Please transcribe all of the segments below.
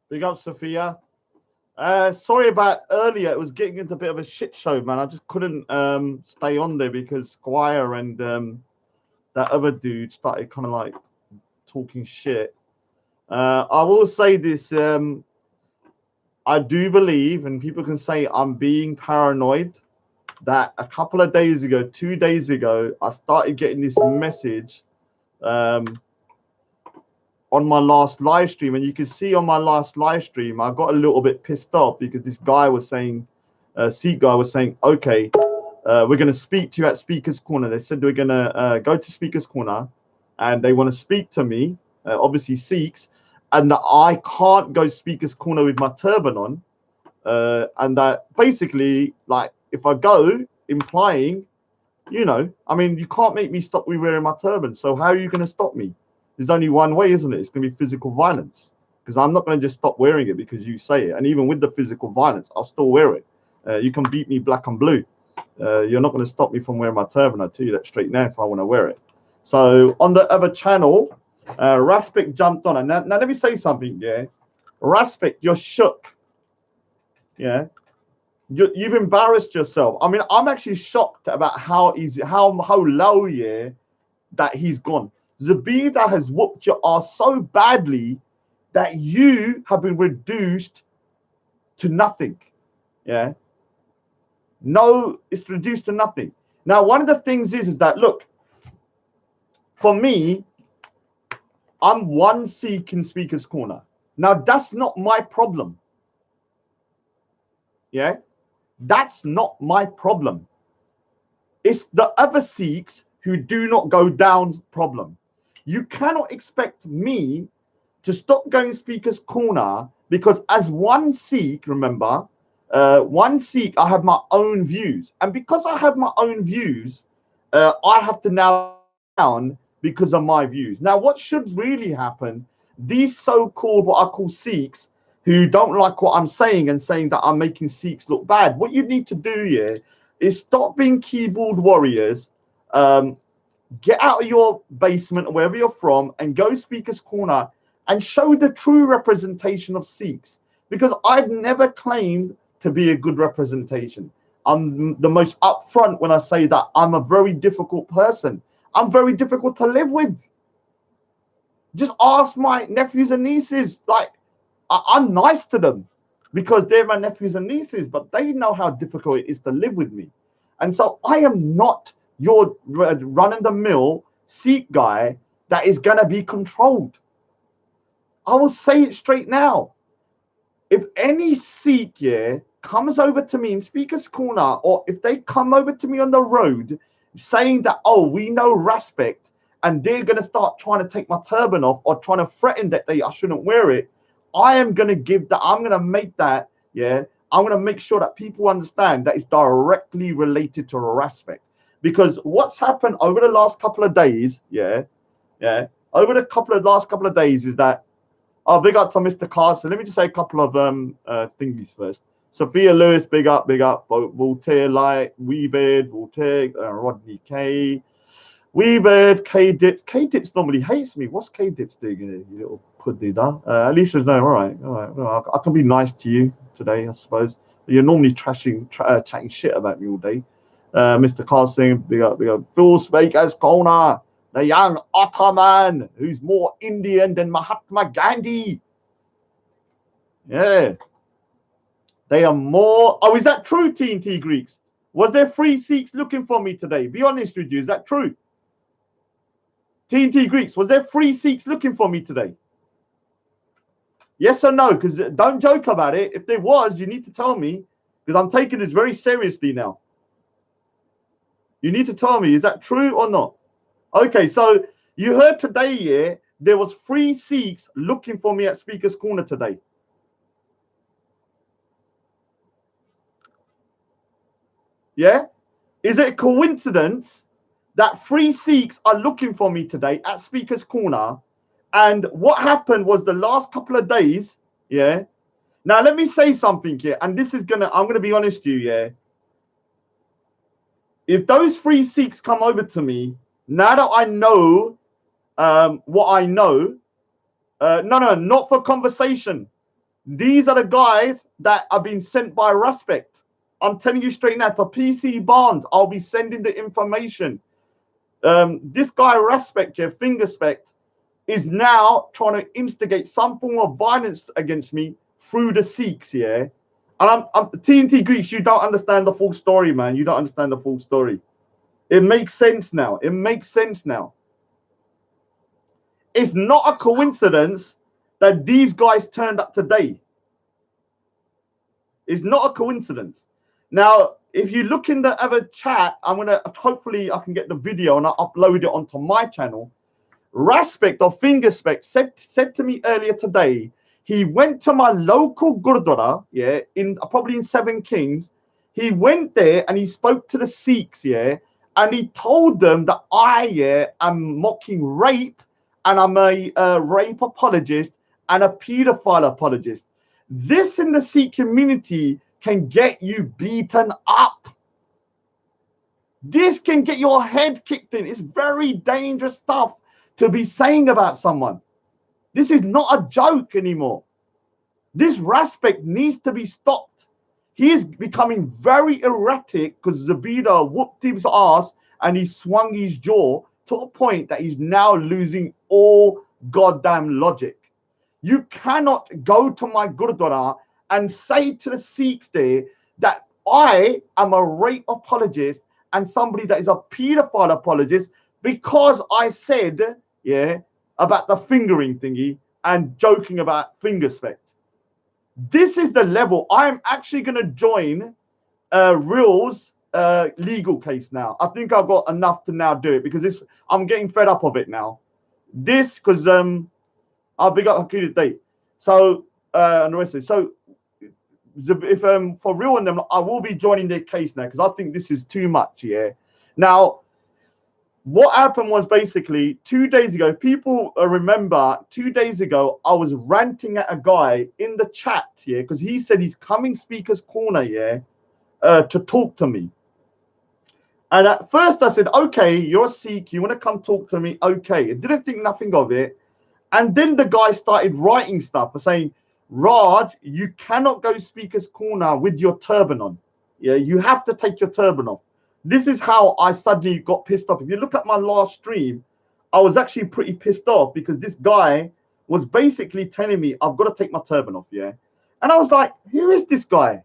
Big up, Sophia. Sorry about earlier. It was getting into a bit of a shit show, man. I just couldn't stay on there because Squire and that other dude started kind of like talking shit. I will say this. I do believe, and people can say I'm being paranoid, that a couple of days ago, 2 days ago, I started getting this message um, on my last live stream. And you can see on my last live stream, I got a little bit pissed off because this guy was saying, Sikh guy was saying, okay, we're going to speak to you at Speaker's Corner. They said we're going to go to Speaker's Corner and they want to speak to me, obviously Sikhs, and that I can't go Speaker's Corner with my turban on. And that basically, like, if I go, implying, I mean, you can't make me stop me wearing my turban. So how are you going to stop me? There's only one way, isn't it? It's going to be physical violence. Because I'm not going to just stop wearing it because you say it. And even with the physical violence, I'll still wear it. You can beat me black and blue. You're not going to stop me from wearing my turban. I'll tell you that straight now if I want to wear it. So on the other channel, Raspik jumped on. And now let me say something, yeah? Raspik, you're shook. Yeah? You've embarrassed yourself. I mean, I'm actually shocked about how easy, how low, yeah, that he's gone. Zabida has whooped your ass so badly that you have been reduced to nothing. Yeah. No, it's reduced to nothing. Now, one of the things is that, look, for me, I'm one Sikh in Speaker's Corner. Now, that's not my problem. Yeah. That's not my problem. It's the other Sikhs who do not go down's problem. You cannot expect me to stop going Speaker's Corner because as one Sikh, remember, one Sikh, I have my own views. And because I have my own views, I have to now down because of my views. Now, what should really happen, these so-called, what I call Sikhs, who don't like what I'm saying and saying that I'm making Sikhs look bad, what you need to do here is stop being keyboard warriors, get out of your basement, wherever you're from, and go Speaker's Corner and show the true representation of Sikhs. Because I've never claimed to be a good representation. I'm the most upfront when I say that I'm a very difficult person. I'm very difficult to live with. Just ask my nephews and nieces. Like, I'm nice to them because they're my nephews and nieces, but they know how difficult it is to live with me. And so I am not your run-of-the-mill Sikh guy that is going to be controlled. I will say it straight now. If any Sikh, yeah, comes over to me in Speaker's Corner, or if they come over to me on the road saying that, oh, we know Respect, and they're going to start trying to take my turban off or trying to threaten that I shouldn't wear it, I am going to give that, I'm going to make that, yeah, I'm going to make sure that people understand that it's directly related to Respect. Because what's happened over the last couple of days, over the last couple of days is that, oh, big up to Mr. Carson. Let me just say a couple of thingies first. Sophia Lewis, big up. Voltaire Light, Weebird, Voltaire, Rodney K. Weebird, K-Dips. K-Dips normally hates me. What's K-Dips doing here, you little puddy da? Alicia's no, all right. Well, I can be nice to you today, I suppose. You're normally chatting shit about me all day. Mr. Carson, big up. Phil Speaker's Corner. The young Ottoman who's more Indian than Mahatma Gandhi. Yeah. They are more. Oh, is that true, TNT Greeks? Was there 3 Sikhs looking for me today? Be honest with you. Is that true? TNT Greeks, was there 3 Sikhs looking for me today? Yes or no? Because don't joke about it. If there was, you need to tell me because I'm taking this very seriously now. You need to tell me, is that true or not? Okay, so you heard today, yeah, there was 3 Sikhs looking for me at Speaker's Corner today. Yeah? Is it a coincidence that 3 Sikhs are looking for me today at Speaker's Corner? And what happened was the last couple of days, yeah? Now, let me say something here, and this is I'm gonna be honest with you, yeah? If those 3 Sikhs come over to me, now that I know what I know, no, not for conversation. These are the guys that are being sent by Respect. I'm telling you straight now, to PC Barnes, I'll be sending the information. This guy Respect here, Fingerspect, is now trying to instigate some form of violence against me through the Sikhs, yeah? And I'm TNT Greeks, you don't understand the full story, man. You don't understand the full story. It makes sense now. It makes sense now. It's not a coincidence that these guys turned up today. It's not a coincidence. Now, if you look in the other chat, I'm gonna hopefully I can get the video and I'll upload it onto my channel. Respect or Fingerspect said to me earlier today, he went to my local Gurdwara, yeah, probably in Seven Kings. He went there and he spoke to the Sikhs, yeah, and he told them that I am mocking rape and I'm a rape apologist and a pedophile apologist. This in the Sikh community can get you beaten up. This can get your head kicked in. It's very dangerous stuff to be saying about someone. This is not a joke anymore. This Respect needs to be stopped. He is becoming very erratic because Zabida whooped his ass and he swung his jaw to a point that he's now losing all goddamn logic. You cannot go to my Gurdwara and say to the Sikhs there that I am a rape apologist and somebody that is a pedophile apologist because I said, yeah, about the fingering thingy and joking about Fingerspect. This is the level. I'm actually going to join Real's legal case now. I think I've got enough to now do it because I'm getting fed up of it now. This, because I'll big up Hakuna Date. So, and the rest of it. So, if for Real and them, I will be joining their case now because I think this is too much. Yeah. Now, what happened was basically 2 days ago, people remember 2 days ago, I was ranting at a guy in the chat, yeah, because he said he's coming speaker's corner, yeah, to talk to me. And at first I said, okay, you're a Sikh, you want to come talk to me? Okay. I didn't think nothing of it. And then the guy started writing stuff saying, Raj, you cannot go speaker's corner with your turban on. Yeah, you have to take your turban off. This is how I suddenly got pissed off. If you look at my last stream, I was actually pretty pissed off because this guy was basically telling me I've got to take my turban off, yeah? And I was like, who is this guy?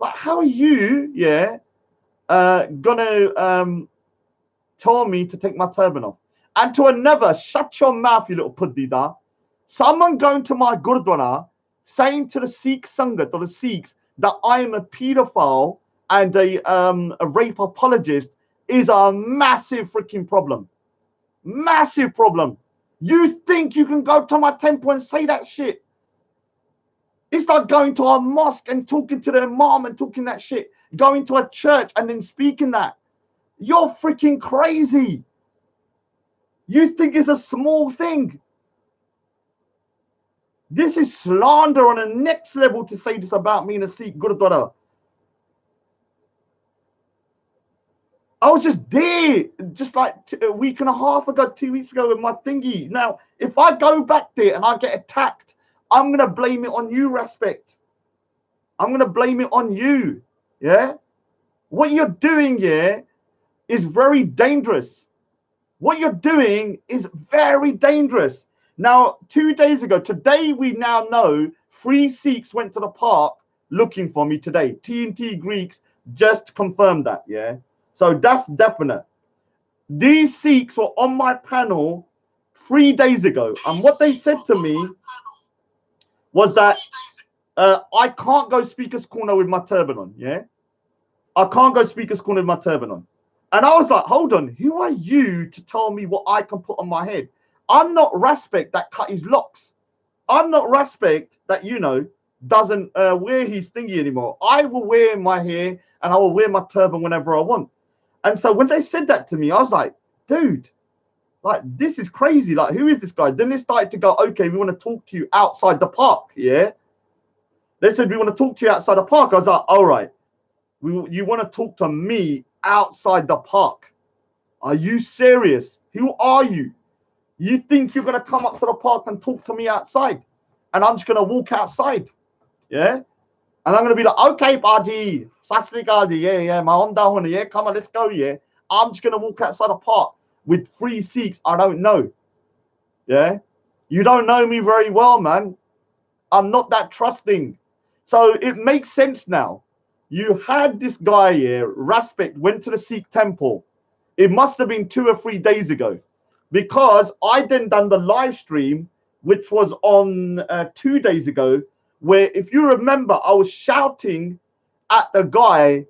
Like, how are you, yeah, gonna tell me to take my turban off? And to another, shut your mouth, you little puddida. Someone going to my Gurdwara saying to the Sikh Sangat or the Sikhs that I am a pedophile and a rape apologist is a massive freaking problem. Massive problem. You think you can go to my temple and say that shit? It's like going to a mosque and talking to the imam and talking that shit. Going to a church and then speaking that. You're freaking crazy. You think it's a small thing. This is slander on the next level to say this about me in a Sikh Gurdwara. I was just there, just like a week and a half ago, 2 weeks ago with my thingy. Now, if I go back there and I get attacked, I'm going to blame it on you, Respect. I'm going to blame it on you, yeah? What you're doing here is very dangerous. What you're doing is very dangerous. Now, 2 days ago, today we now know 3 Sikhs went to the park looking for me today. TNT Greeks just confirmed that, yeah? So that's definite. These Sikhs were on my panel 3 days ago. And what they said to me was that I can't go speaker's corner with my turban on, yeah? I can't go speaker's corner with my turban on. And I was like, hold on, who are you to tell me what I can put on my head? I'm not Respect that cut his locks. I'm not Respect that, you know, doesn't wear his thingy anymore. I will wear my hair and I will wear my turban whenever I want. And so when they said that to me, I was like, dude, like, this is crazy. Like, who is this guy? Then they started to go, okay, we want to talk to you outside the park, yeah? They said, we want to talk to you outside the park. I was like, all right, you want to talk to me outside the park? Are you serious? Who are you? You think you're going to come up to the park and talk to me outside? and I'm just gonna walk outside, yeah, and I'm gonna be like, okay, Baji, Sasri Kaji, yeah, my Honda, yeah, come on, let's go, yeah. I'm just gonna walk outside a park with 3 Sikhs I don't know, yeah. You don't know me very well, man. I'm not that trusting. So it makes sense now. You had this guy here, Respect, went to the Sikh temple. It must have been 2 or 3 days ago, because I then done the live stream, which was on 2 days ago, where, if you remember, I was shouting at the guy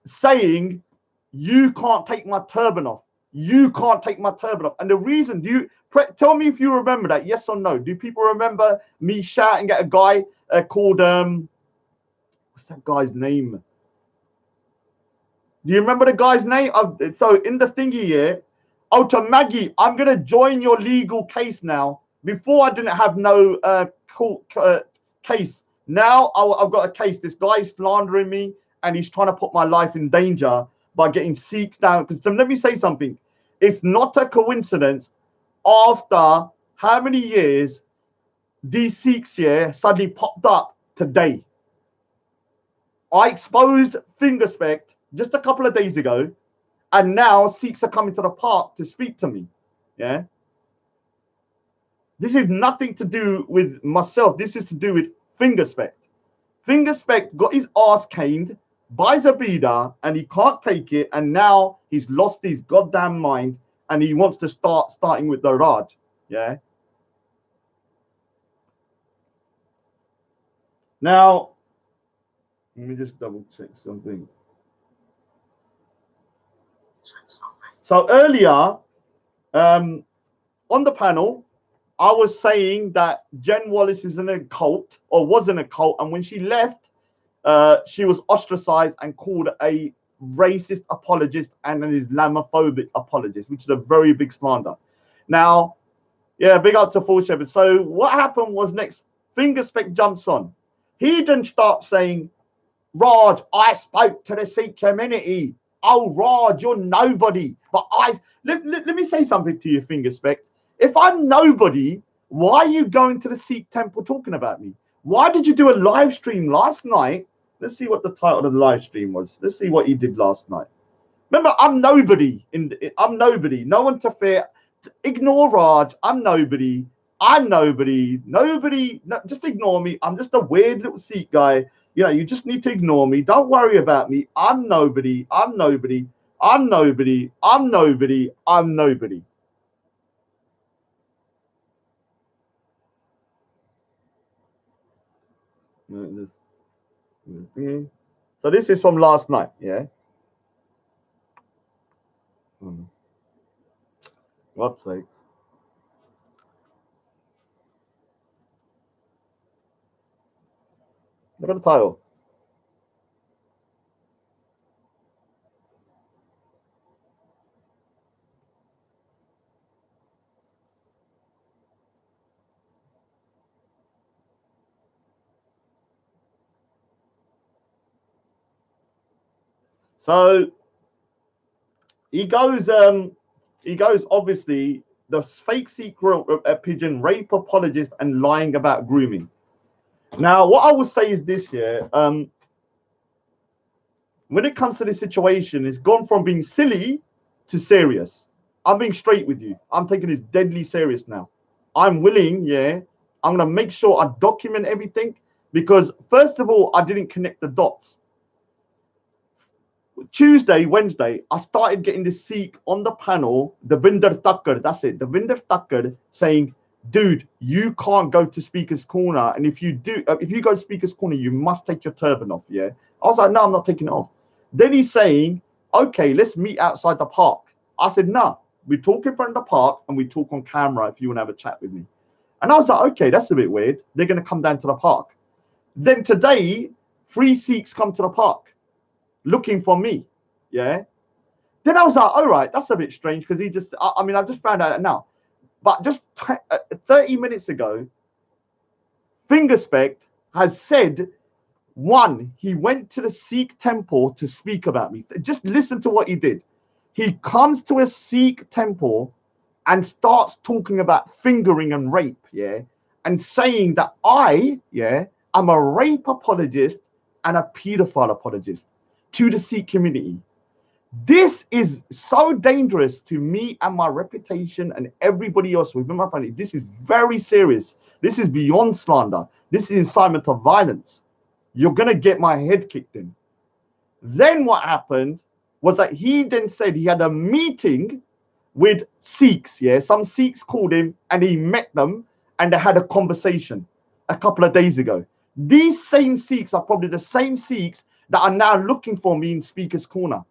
saying, you can't take my turban off. You can't take my turban off. And the reason, tell me if you remember that, yes or no? Do people remember me shouting at a guy called, what's that guy's name? Do you remember the guy's name? So in the thingy here, oh, to Maggie, I'm going to join your legal case now. Before I didn't have no court case. Now I've got a case. This guy is slandering me, and he's trying to put my life in danger by getting Sikhs down. Because let me say something. It's not a coincidence. After how many years, these Sikhs here suddenly popped up today. I exposed Fingerspect just a couple of days ago, and now Sikhs are coming to the park to speak to me. Yeah. This is nothing to do with myself. This is to do with Fingerspect. Fingerspect got his ass caned by Zabida, and he can't take it, and now he's lost his goddamn mind, and he wants to starting with the Raj. Yeah. Now, let me just double check something. So earlier, on the panel, I was saying that Jen Wallace is in a cult, or was in a cult, and when she left, she was ostracized and called a racist apologist and an Islamophobic apologist, which is a very big slander. Now, yeah, big up to Full Shepherd. So what happened was, next, Fingerspect jumps on. He then starts saying, Raj, I spoke to the Sikh community. Oh, Raj, you're nobody. But let me say something to you, Fingerspect. If I'm nobody, why are you going to the Sikh temple talking about me? Why did you do a live stream last night? Let's see what the title of the live stream was. Let's see what he did last night. Remember, I'm nobody. I'm nobody. No one to fear. Ignore Raj. I'm nobody. I'm nobody. Nobody. No, just ignore me. I'm just a weird little Sikh guy. You know, you just need to ignore me. Don't worry about me. I'm nobody. I'm nobody. I'm nobody. I'm nobody. I'm nobody. So this is from last night, yeah? God's sakes. Look at the title. So he goes, obviously, the fake secret pigeon rape apologist and lying about grooming. Now, what I would say is this here. When it comes to this situation, it's gone from being silly to serious. I'm being straight with you. I'm taking this deadly serious now. I'm willing, yeah. I'm going to make sure I document everything, because, first of all, I didn't connect the dots. Tuesday, Wednesday, I started getting this Sikh on the panel, Devinder Thakkar, that's it, Devinder Thakkar, saying, dude, you can't go to Speaker's Corner, and if you do, if you go to Speaker's Corner, you must take your turban off, yeah? I was like, no, I'm not taking it off. Then he's saying, okay, let's meet outside the park. I said, no, we talk in front of the park, and we talk on camera if you want to have a chat with me. And I was like, okay, that's a bit weird. They're going to come down to the park. Then today, 3 Sikhs come to the park looking for me, yeah. Then I was like, all right, that's a bit strange, because he just, I mean, I've just found out now. But just 30 minutes ago, Fingerspect has said, one, he went to the Sikh temple to speak about me. Just listen to what he did. He comes to a Sikh temple and starts talking about fingering and rape, yeah, and saying that I, I'm a rape apologist and a pedophile apologist to the Sikh community. This is so dangerous to me and my reputation and everybody else within my family. This is very serious. This is beyond slander. This is incitement of violence. You're going to get my head kicked in. Then what happened was that he then said he had a meeting with Sikhs. Some Sikhs called him and he met them and they had a conversation a couple of days ago. These same Sikhs are probably the same Sikhs that are now looking for me in Speaker's Corner.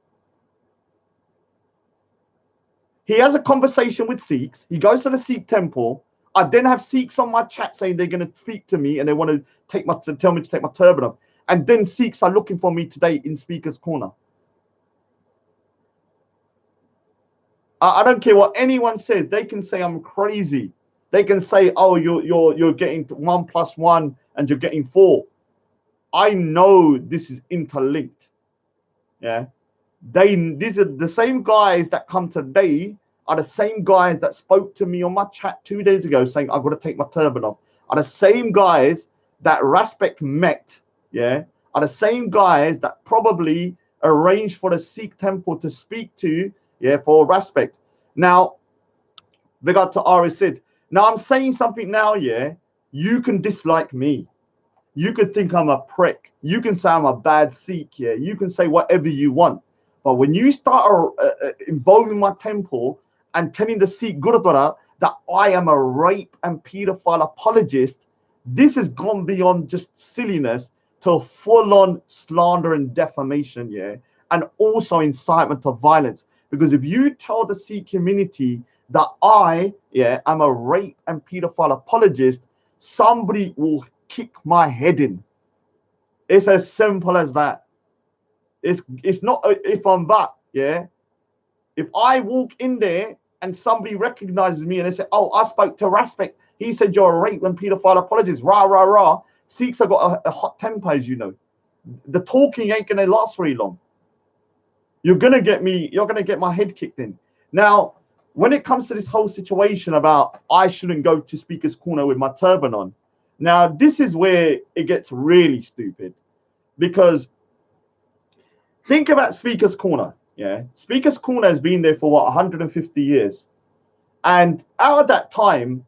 He has a conversation with Sikhs. He goes to the Sikh temple. I then have Sikhs on my chat saying they're going to speak to me and they want to tell me to take my turban off. And then Sikhs are looking for me today in Speaker's Corner. I don't care what anyone says. They can say I'm crazy. They can say, oh, you're getting 1 + 1 and you're getting 4. I know this is interlinked. These are the same guys that come today are the same guys that spoke to me on my chat 2 days ago saying I've got to take my turban off. Are the same guys that Respect met, are the same guys that probably arranged for the Sikh temple to speak to, for Respect. Now, big up to Ari Sid. Now I'm saying something now, you can dislike me. You could think I'm a prick. You can say I'm a bad Sikh, you can say whatever you want. But when you start involving my temple and telling the Sikh Gurudwara that I am a rape and pedophile apologist, this has gone beyond just silliness to full-on slander and defamation, and also incitement of violence. Because if you tell the Sikh community that I, am a rape and pedophile apologist, somebody will kick my head in. It's as simple as that. It's not if I'm that, If I walk in there and somebody recognizes me and they say, oh, I spoke to Respect. He said you're a rape and pedophile apologist. Rah, rah, rah. Sikhs have got a hot temper, as you know. The talking ain't going to last very long. You're going to get my head kicked in. Now, when it comes to this whole situation about I shouldn't go to Speaker's Corner with my turban on, now this is where it gets really stupid. Because think about Speaker's Corner, Speaker's Corner has been there for, 150 years. And out of that time,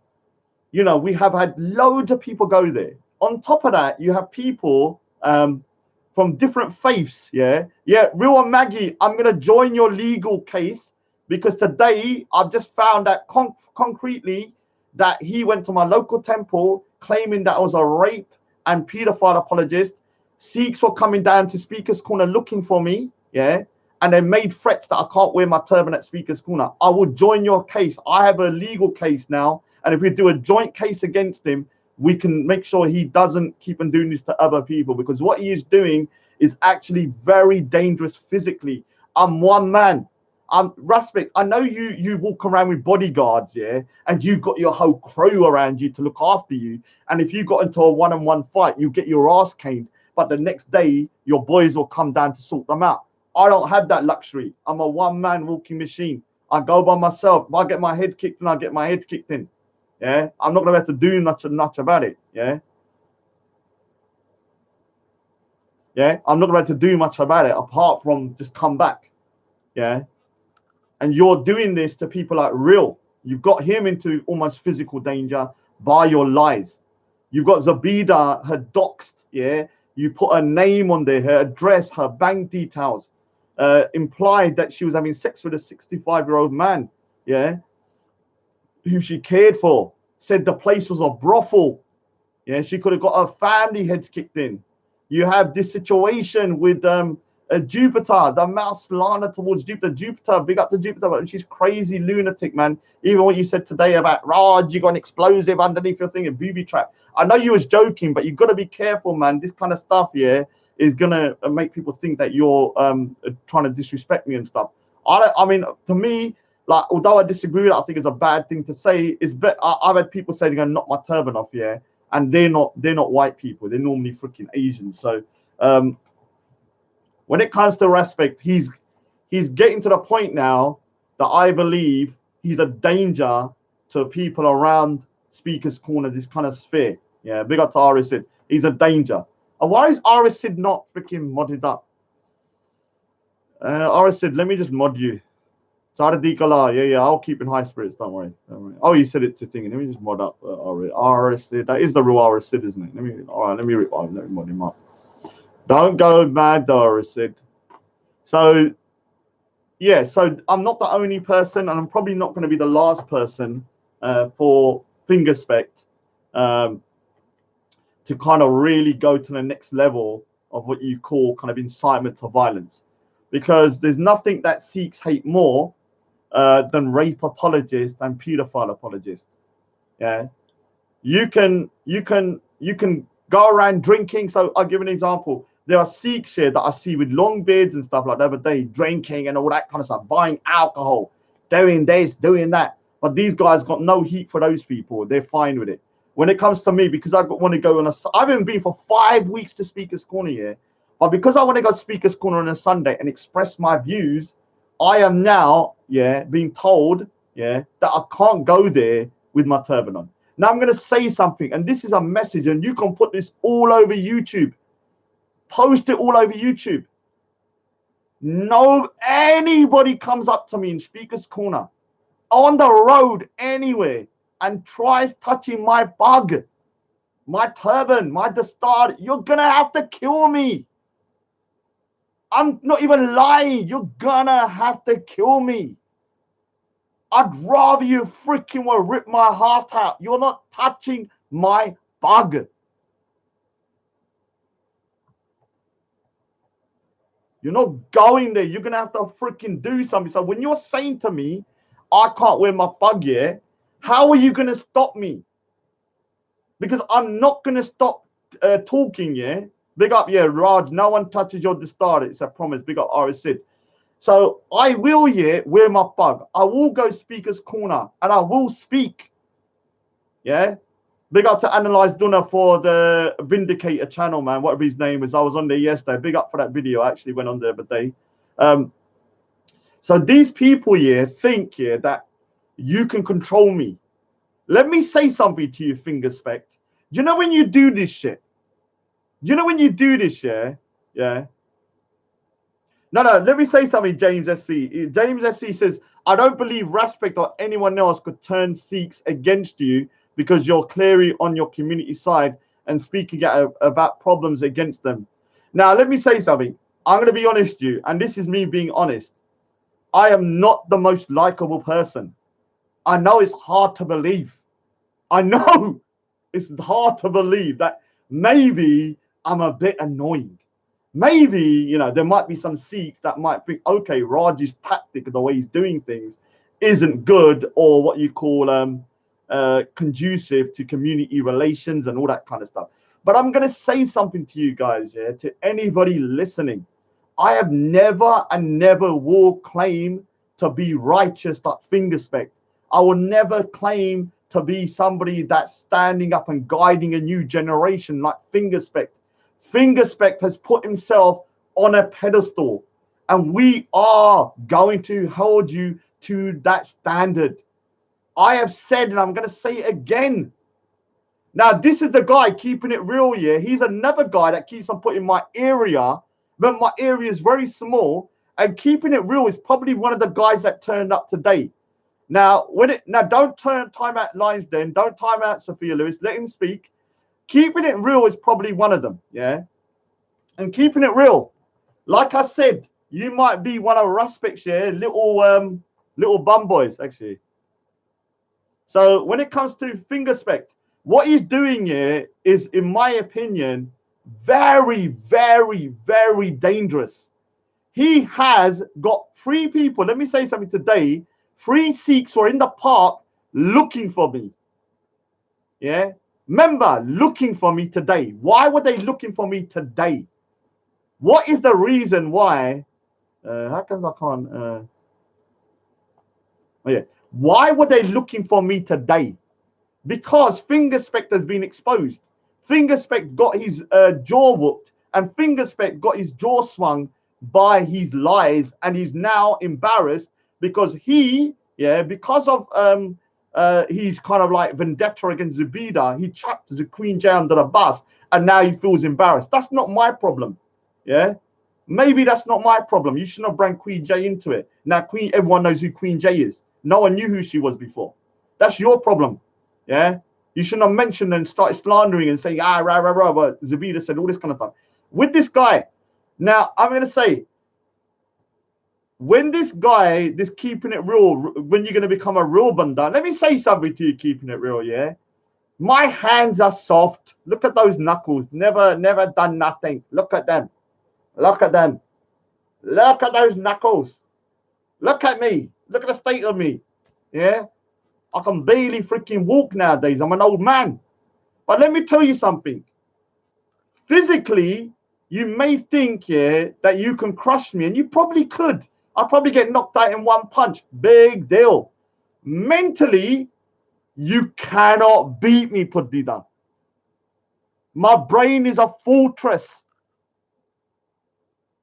we have had loads of people go there. On top of that, you have people from different faiths, Real Maggie, I'm going to join your legal case because today I've just found out concretely that he went to my local temple claiming that I was a rape and pedophile apologist. Sikhs were coming down to Speaker's Corner looking for me, and they made threats that I can't wear my turban at Speaker's Corner. I will join your case. I have a legal case now, and if we do a joint case against him, we can make sure he doesn't keep on doing this to other people, because what he is doing is actually very dangerous physically. I'm one man. I'm Respect. I know you walk around with bodyguards, and you got your whole crew around you to look after you. And if you got into a one-on-one fight, you get your ass caned. But the next day, your boys will come down to sort them out. I don't have that luxury. I'm a one-man walking machine. I go by myself. If I get my head kicked in, I get my head kicked in. I'm not going to have to do much about it. I'm not going to have to do much about it apart from just come back. And you're doing this to people like Real. You've got him into almost physical danger by your lies. You've got Zabida, her doxed, You put her name on there, her address, her bank details, implied that she was having sex with a 65-year-old man, who she cared for. Said the place was a brothel. She could have got her family heads kicked in. You have this situation with Jupiter, the mouse slander towards Jupiter. Jupiter, big up to Jupiter, but she's crazy lunatic, man. Even what you said today about Raj, you got an explosive underneath your thing, a booby trap. I know you was joking, but you got to be careful, man. This kind of stuff, is gonna make people think that you're trying to disrespect me and stuff. I mean, to me, like, although I disagree with it, I think it's a bad thing to say. I've had people say they're gonna knock my turban off, and they're not white people. They're normally freaking Asian. So when it comes to Respect, he's getting to the point now that I believe he's a danger to people around Speaker's Corner, this kind of sphere. Yeah, big up to Arisid. He's a danger. And why is Arisid not freaking modded up? Arisid, let me just mod you. Yeah, I'll keep in high spirits. Don't worry. Oh, you said it to thing. Let me just mod up Arisid. That is the real Arisid, isn't it? Let me mod him up. Don't go mad, Arisid. So, yeah, so I'm not the only person, and I'm probably not going to be the last person for Fingerspect to kind of really go to the next level of what you call kind of incitement to violence, because there's nothing that Sikhs hate more than rape apologists and paedophile apologists. Yeah, you can go around drinking. So I'll give an example. There are Sikhs here that I see with long beards and stuff like that, but they drinking and all that kind of stuff, buying alcohol, doing this, doing that. But these guys got no heat for those people. They're fine with it. When it comes to me, because I want to go on I haven't been for 5 weeks to Speaker's Corner here, but because I want to go to Speaker's Corner on a Sunday and express my views, I am now, being told, that I can't go there with my turban on. Now I'm going to say something, and this is a message, and you can put this all over YouTube. Post it all over YouTube. No, anybody comes up to me in Speaker's Corner, on the road, anywhere, and tries touching my bug, my turban, my dastard, you're going to have to kill me. I'm not even lying. You're going to have to kill me. I'd rather you freaking will rip my heart out. You're not touching my bug. You're not going there. You're going to have to freaking do something. So when you're saying to me, I can't wear my bug here, how are you going to stop me? Because I'm not going to stop talking, yeah? Big up, Raj. No one touches your dastard. It's a promise. Big up, Sid. So I will, wear my bug. I will go Speaker's Corner and I will speak. Yeah? Big up to Analyze Dunner for the Vindicator channel, man. Whatever his name is. I was on there yesterday. Big up for that video. I actually went on there today. So these people here think that you can control me. Let me say something to you, Fingerspect. You know when you do this shit? You know when you do this, yeah? No, let me say something, James SC. James SC says, I don't believe Respect or anyone else could turn Sikhs against you because you're clearly on your community side and speaking about problems against them. Now, let me say something. I'm going to be honest with you, and this is me being honest. I am not the most likable person. I know it's hard to believe. I know it's hard to believe that maybe I'm a bit annoying. Maybe, there might be some Sikhs that might think, okay, Raj's tactic, the way he's doing things, isn't good, or what you call conducive to community relations and all that kind of stuff. But I'm going to say something to you guys, to anybody listening. I have never and never will claim to be righteous like Fingerspect. I will never claim to be somebody that's standing up and guiding a new generation like Fingerspect. Fingerspect has put himself on a pedestal, and we are going to hold you to that standard. I have said, and I'm going to say it again. Now, this is the guy keeping it real, He's another guy that keeps on putting my area, but my area is very small, and keeping it real is probably one of the guys that turned up today. Now, don't time out Lines then. Don't time out Sophia Lewis. Let him speak. Keeping it real is probably one of them, And keeping it real, like I said, you might be one of Respect's little bum boys, actually. So when it comes to Fingerspect, what he's doing here is, in my opinion, very, very, very dangerous. He has got 3 people. Let me say something today. 3 Sikhs were in the park looking for me. Yeah. Remember, looking for me today. Why were they looking for me today? What is the reason why? How come I can't? Why were they looking for me today? Because Fingerspect has been exposed. Fingerspect got his jaw whooped, and Fingerspect got his jaw swung by his lies, and he's now embarrassed because because of he's kind of like vendetta against Zubida. He chucked the Queen J under the bus, and now he feels embarrassed. That's not my problem. Yeah, maybe that's not my problem. You shouldn't have brought Queen J into it. Now, everyone knows who Queen J is. No one knew who she was before. That's your problem. Yeah, you shouldn't have mentioned and started slandering and saying rah rah rah. But Zubida said all this kind of stuff with this guy. Now, I'm gonna say, when this guy, this keeping it real, when you're going to become a real banda, let me say something to you, keeping it real, yeah? My hands are soft. Look at those knuckles. Never done nothing. Look at them. Look at them. Look at those knuckles. Look at me. Look at the state of me. Yeah? I can barely freaking walk nowadays. I'm an old man. But let me tell you something. Physically, you may think, yeah, that you can crush me, and you probably could. I'll probably get knocked out in one punch. Big deal. Mentally, you cannot beat me, Pudida. My brain is a fortress.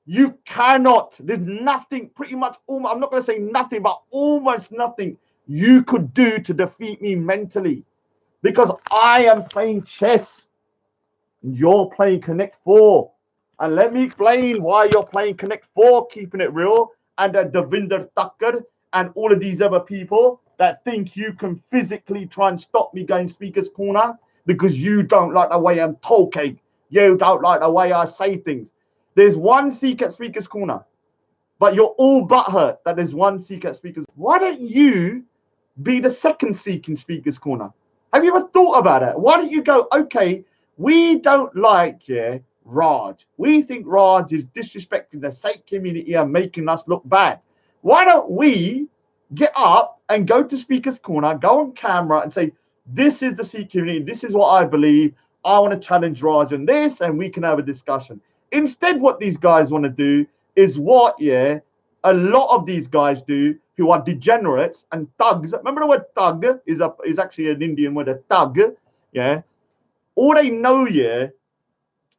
You cannot. There's nothing, pretty much, almost, I'm not going to say nothing, but almost nothing you could do to defeat me mentally. Because I am playing chess. You're playing Connect 4. And let me explain why you're playing Connect 4, keeping it real, and Devinder Thakkar and all of these other people that think you can physically try and stop me going Speaker's Corner because you don't like the way I'm talking. You don't like the way I say things. There's one Sikh at Speaker's Corner, but you're all butthurt that there's one Sikh at Speaker's. Why don't you be the second Sikh in Speaker's Corner? Have you ever thought about it? Why don't you go, okay, we don't like, Raj. We think Raj is disrespecting the Sikh community and making us look bad. Why don't we get up and go to Speaker's Corner, go on camera and say, this is the Sikh community, this is what I believe, I want to challenge Raj on this, and we can have a discussion. Instead, what these guys want to do is what, a lot of these guys do who are degenerates and thugs. Remember the word thug is actually an Indian word, a thug, yeah? All they know,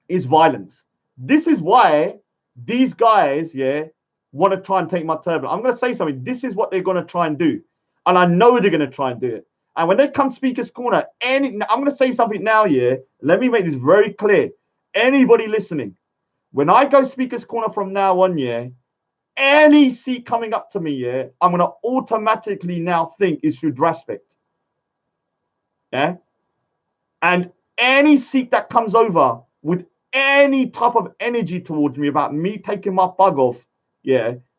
is violence. This is why these guys, want to try and take my turban. I'm going to say something. This is what they're going to try and do. And I know they're going to try and do it. And when they come Speaker's Corner, I'm going to say something now, let me make this very clear. Anybody listening, when I go Speaker's Corner from now on, any seat coming up to me, I'm going to automatically now think is through respect. Yeah? And any seat that comes over with any type of energy towards me about me taking my bug off,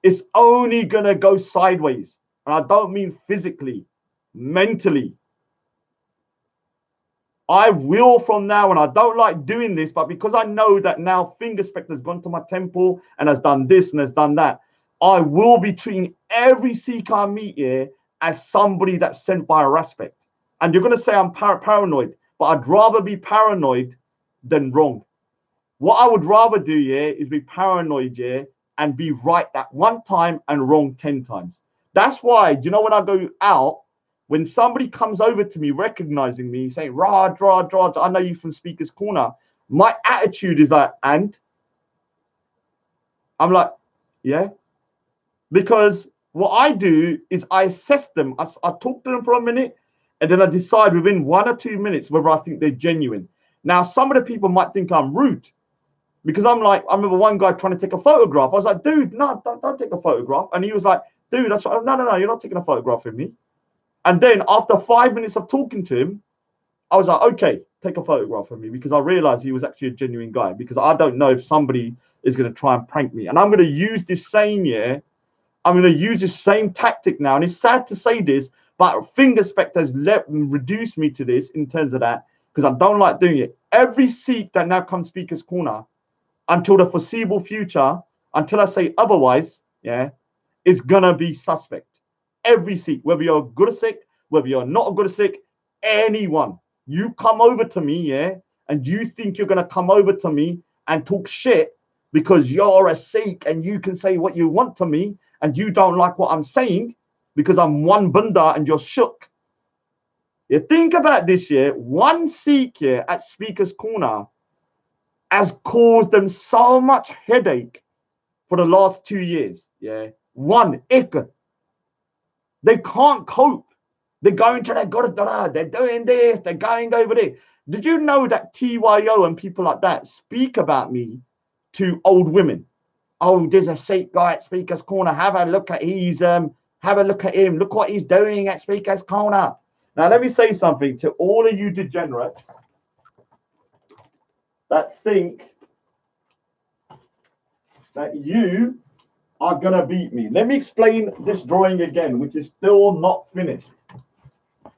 it's only going to go sideways. And I don't mean physically, mentally. I will from now on. I don't like doing this, but because I know that now Fingerspect has gone to my temple and has done this and has done that, I will be treating every Sikh I meet here as somebody that's sent by respect. And you're going to say I'm paranoid, but I'd rather be paranoid than wrong. What I would rather do, is be paranoid, and be right that one time and wrong 10 times. That's why, do you know, when I go out, when somebody comes over to me, recognizing me, saying, Raj, I know you from Speaker's Corner, my attitude is like, and? I'm like, yeah. Because what I do is I assess them. I talk to them for a minute, and then I decide within 1 or 2 minutes whether I think they're genuine. Now, some of the people might think I'm rude, because I'm like, I remember one guy trying to take a photograph. I was like, dude, no, don't take a photograph. And he was like, dude, that's right. No, you're not taking a photograph with me. And then after 5 minutes of talking to him, I was like, okay, take a photograph of me, because I realized he was actually a genuine guy, because I don't know if somebody is going to try and prank me. And I'm going to use this same, I'm going to use this same tactic now. And it's sad to say this, but Fingerspect has reduced me to this in terms of that, because I don't like doing it. Every Sikh that now comes Speaker's Corner, until the foreseeable future, until I say otherwise, it's going to be suspect. Every Sikh, whether you're a good Sikh, whether you're not a good Sikh, anyone, you come over to me, and you think you're going to come over to me and talk shit because you're a Sikh and you can say what you want to me and you don't like what I'm saying because I'm one bunda and you're shook. You think about this, one Sikh at Speaker's Corner has caused them so much headache for the last 2 years. One, ik. They can't cope. They're going to their Gurdwara, they're doing this, they're going over there. Did you know that TYO and people like that speak about me to old women? Oh, there's a Sikh guy at Speaker's Corner. Have a look at him. Look what he's doing at Speaker's Corner. Now, let me say something to all of you degenerates that think that you are going to beat me. Let me explain this drawing again, which is still not finished.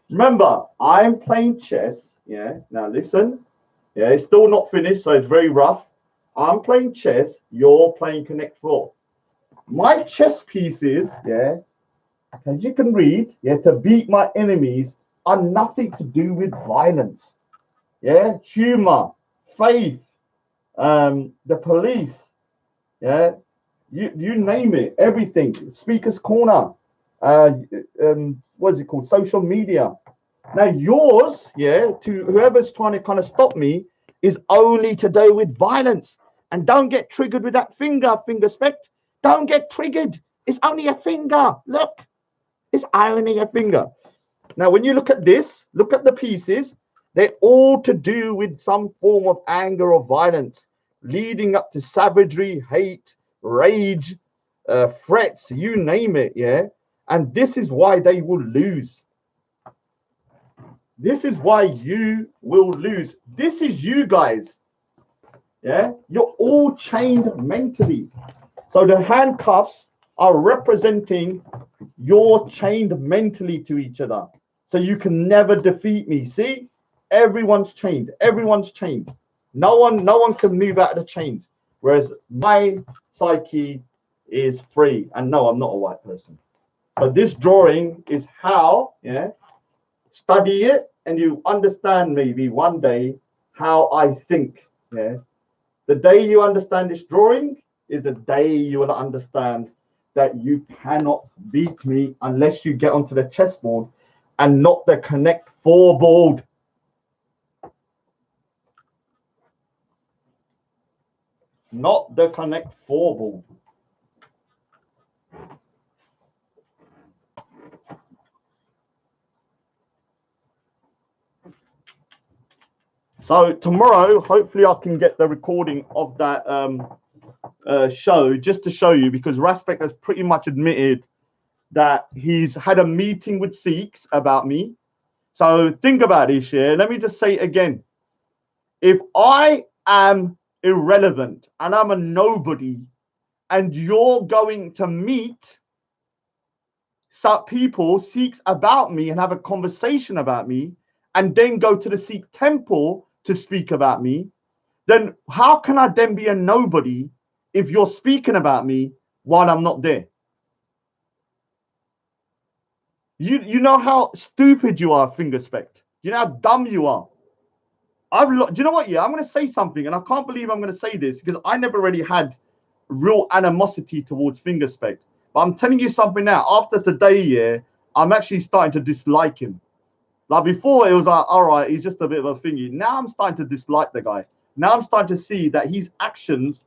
Remember, I'm playing chess. Yeah. Now, listen. Yeah, it's still not finished, so it's very rough. I'm playing chess. You're playing Connect 4. My chess pieces, yeah, as you can read, yeah, to beat my enemies are nothing to do with violence. Yeah, humor, faith, the police, yeah, you name it, everything. Speaker's Corner, what's it called? Social media. Now yours, yeah, to whoever's trying to kind of stop me, is only to do with violence. And don't get triggered with that Fingerspect. Don't get triggered. It's only a finger. Look, it's only a finger. Now, when you look at this, look at the pieces. They're all to do with some form of anger or violence, leading up to savagery, hate, rage, threats, you name it, yeah? And this is why they will lose. This is why you will lose. This is you guys. Yeah, you're all chained mentally. So the handcuffs are representing you're chained mentally to each other. So you can never defeat me. See, everyone's chained. Everyone's chained. No one can move out of the chains. Whereas my psyche is free. And no, I'm not a white person. So this drawing is how, yeah, study it and you understand maybe one day how I think. Yeah. The day you understand this drawing is the day you will understand that you cannot beat me unless you get onto the chessboard and not the Connect 4 board. Not the Connect 4 board. So tomorrow, hopefully I can get the recording of that show just to show you, because Raspek has pretty much admitted that he's had a meeting with Sikhs about me. So think about this, yeah. Let me just say it again. If I am irrelevant and I'm a nobody and you're going to meet some people, Sikhs, about me and have a conversation about me and then go to the Sikh temple to speak about me, then how can I then be a nobody if you're speaking about me while I'm not there? You know how stupid you are, Fingerspect. You know how dumb you are. Do you know what? Yeah, I'm going to say something, and I can't believe I'm going to say this because I never really had real animosity towards Fingerspect. But I'm telling you something now. After today, yeah, I'm actually starting to dislike him. Like before, it was like, all right, he's just a bit of a thingy. Now I'm starting to dislike the guy. Now I'm starting to see that his actions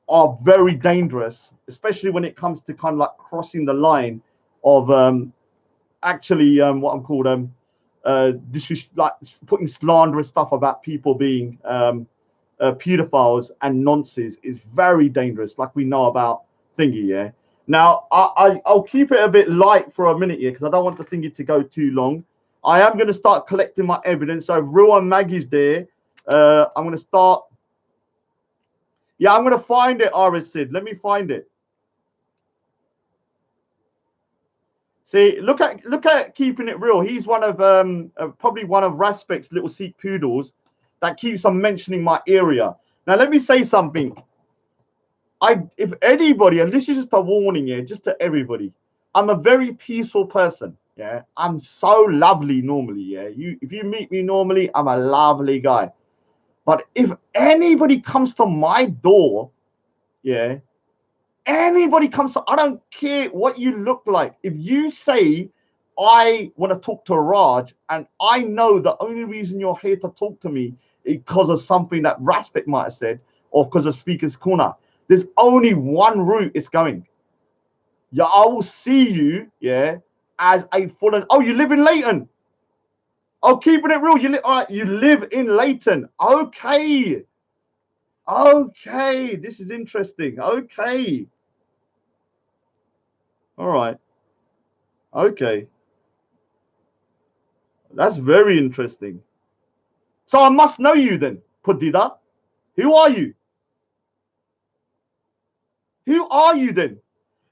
are very dangerous, especially when it comes to kind of like crossing the line of actually what I'm called like putting slanderous stuff about people being pedophiles and nonsense is very dangerous, like we know about thingy. Yeah. Now I'll keep it a bit light for a minute here because I don't want the thingy to go too long. I am going to start collecting my evidence. So Ru and Maggie's there. I'm going to start. Yeah, I'm going to find it, Aris Sid. Let me find it. See, look at keeping it real. He's one of probably one of Raspek's little Sikh poodles that keeps on mentioning my area. Now, let me say something. If anybody, and this is just a warning here, just to everybody, I'm a very peaceful person. Yeah, I'm so lovely normally. Yeah, if you meet me normally, I'm a lovely guy. But if anybody comes to my door, yeah, anybody comes to, I don't care what you look like. If you say, I want to talk to Raj, and I know the only reason you're here to talk to me is because of something that Raspek might have said or because of Speaker's Corner, there's only one route it's going. Yeah, I will see you, yeah, as a full. Oh, you live in Leighton. Oh, keeping it real. All right. You live in Leighton. Okay. Okay. This is interesting. Okay. All right. Okay. That's very interesting. So I must know you then, Pudida. Who are you? Who are you then?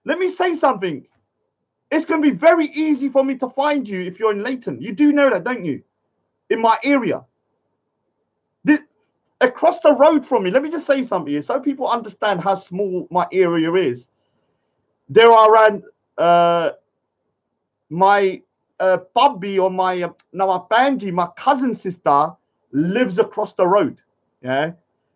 Let me say something. It's going to be very easy for me to find you if you're in Leighton. You do know that, don't you? In my area. Across the road from me, let me just say something here so people understand how small my area is. There are around my Bubby or my Banji, my cousin sister, lives across the road. Yeah.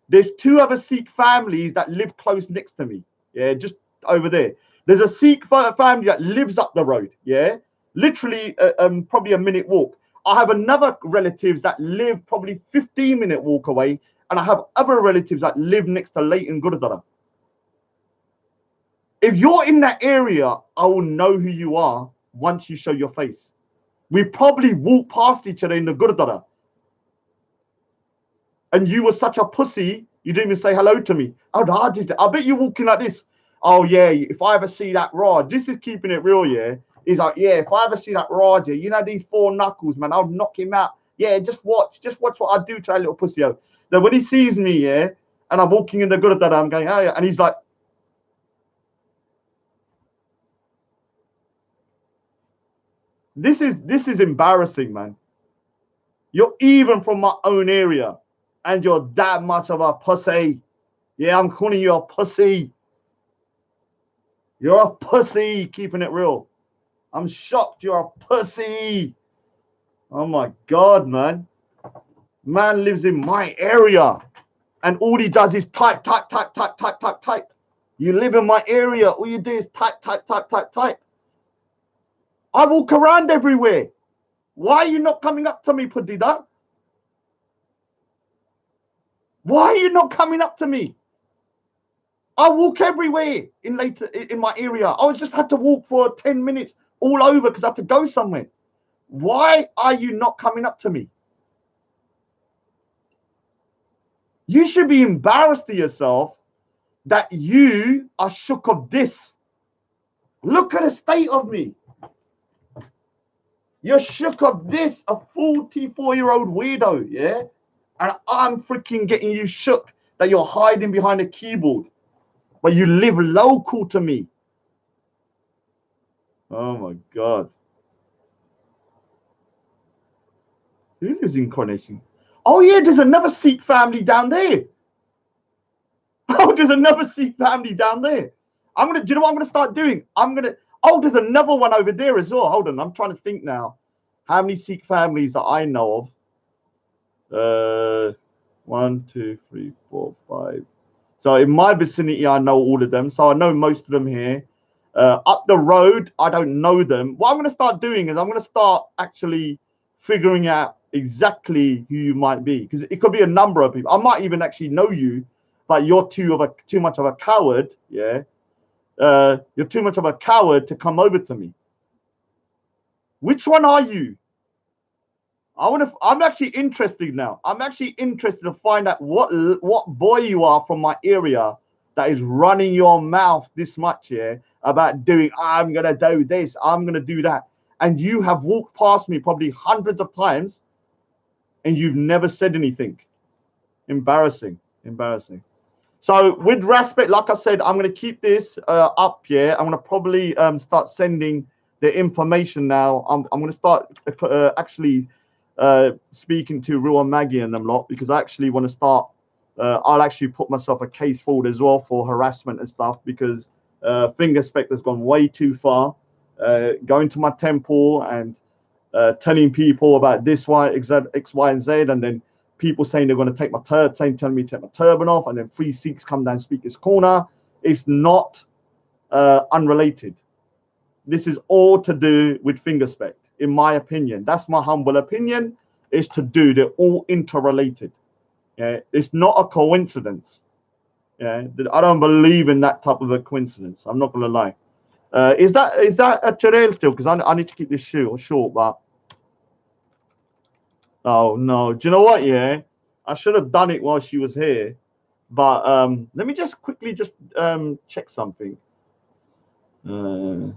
There's two other Sikh families that live close next to me. Yeah, just over there. There's a Sikh family that lives up the road. Yeah, literally probably a minute walk. I have another relatives that live probably 15-minute walk away, and I have other relatives that live next to Leighton Gurudwara. If you're in that area, I will know who you are once you show your face. We probably walk past each other in the Gurudwara. And you were such a pussy, you didn't even say hello to me. Oh, I bet you're walking like this. Oh, yeah, if I ever see that Raj, this is keeping it real, yeah. He's like, yeah, if I ever see that Raj, you know, these 4 knuckles, man, I'll knock him out. Yeah, just watch what I do to that little pussy. Then when he sees me, yeah, and I'm walking in the Gurudwara, I'm going, oh, yeah, and he's like, this is embarrassing, man. You're even from my own area, and you're that much of a pussy. Yeah, I'm calling you a pussy. You're a pussy, keeping it real. I'm shocked you're a pussy. Oh my God, man. Man lives in my area, and all he does is type. You live in my area, all you do is type. I walk around everywhere. Why are you not coming up to me, Pudida? Why are you not coming up to me? I walk everywhere in my area. I just had to walk for 10 minutes all over because I had to go somewhere. Why are you not coming up to me? You should be embarrassed to yourself that you are shook of this. Look at the state of me. You're shook of this, a 44-year-old weirdo, yeah? And I'm freaking getting you shook that you're hiding behind a keyboard. But you live local to me. Oh my God. Who lives in Coronation? Oh yeah, there's another Sikh family down there. Oh, there's another Sikh family down there. Do you know what I'm gonna start doing? Oh, there's another one over there as well. Hold on, I'm trying to think now. How many Sikh families that I know of? 1, 2, 3, 4, 5. So in my vicinity, I know all of them. So I know most of them here. Up the road, I don't know them. What I'm going to start doing is I'm going to start actually figuring out exactly who you might be, because it could be a number of people. I might even actually know you, but you're too much of a coward. Yeah, you're too much of a coward to come over to me. Which one are you? I'm actually interested now. I'm actually interested to find out what boy you are from my area that is running your mouth this much, yeah, about doing, I'm gonna do this, I'm gonna do that. And you have walked past me probably hundreds of times and you've never said anything. Embarrassing. So with respect, like I said, I'm gonna keep this up, yeah. I'm gonna probably start sending the information now. I'm gonna start actually speaking to Ruan Maggie and them lot, because I actually want to start. I'll actually put myself a case forward as well for harassment and stuff, because Fingerspect has gone way too far. Going to my temple and telling people about this, X, Y, and Z, and then people saying they're going to take my telling me to take my turban off, and then 3 Sikhs come down and speak this corner. It's not unrelated. This is all to do with Fingerspect, in my opinion. That's my humble opinion. Is to do, they're all interrelated. Yeah, it's not a coincidence. Yeah, I don't believe in that type of a coincidence. I'm not gonna lie. Is that a trail still? Because I need to keep this short, but oh no. Do you know what? Yeah, I should have done it while she was here. But let me just quickly check something. That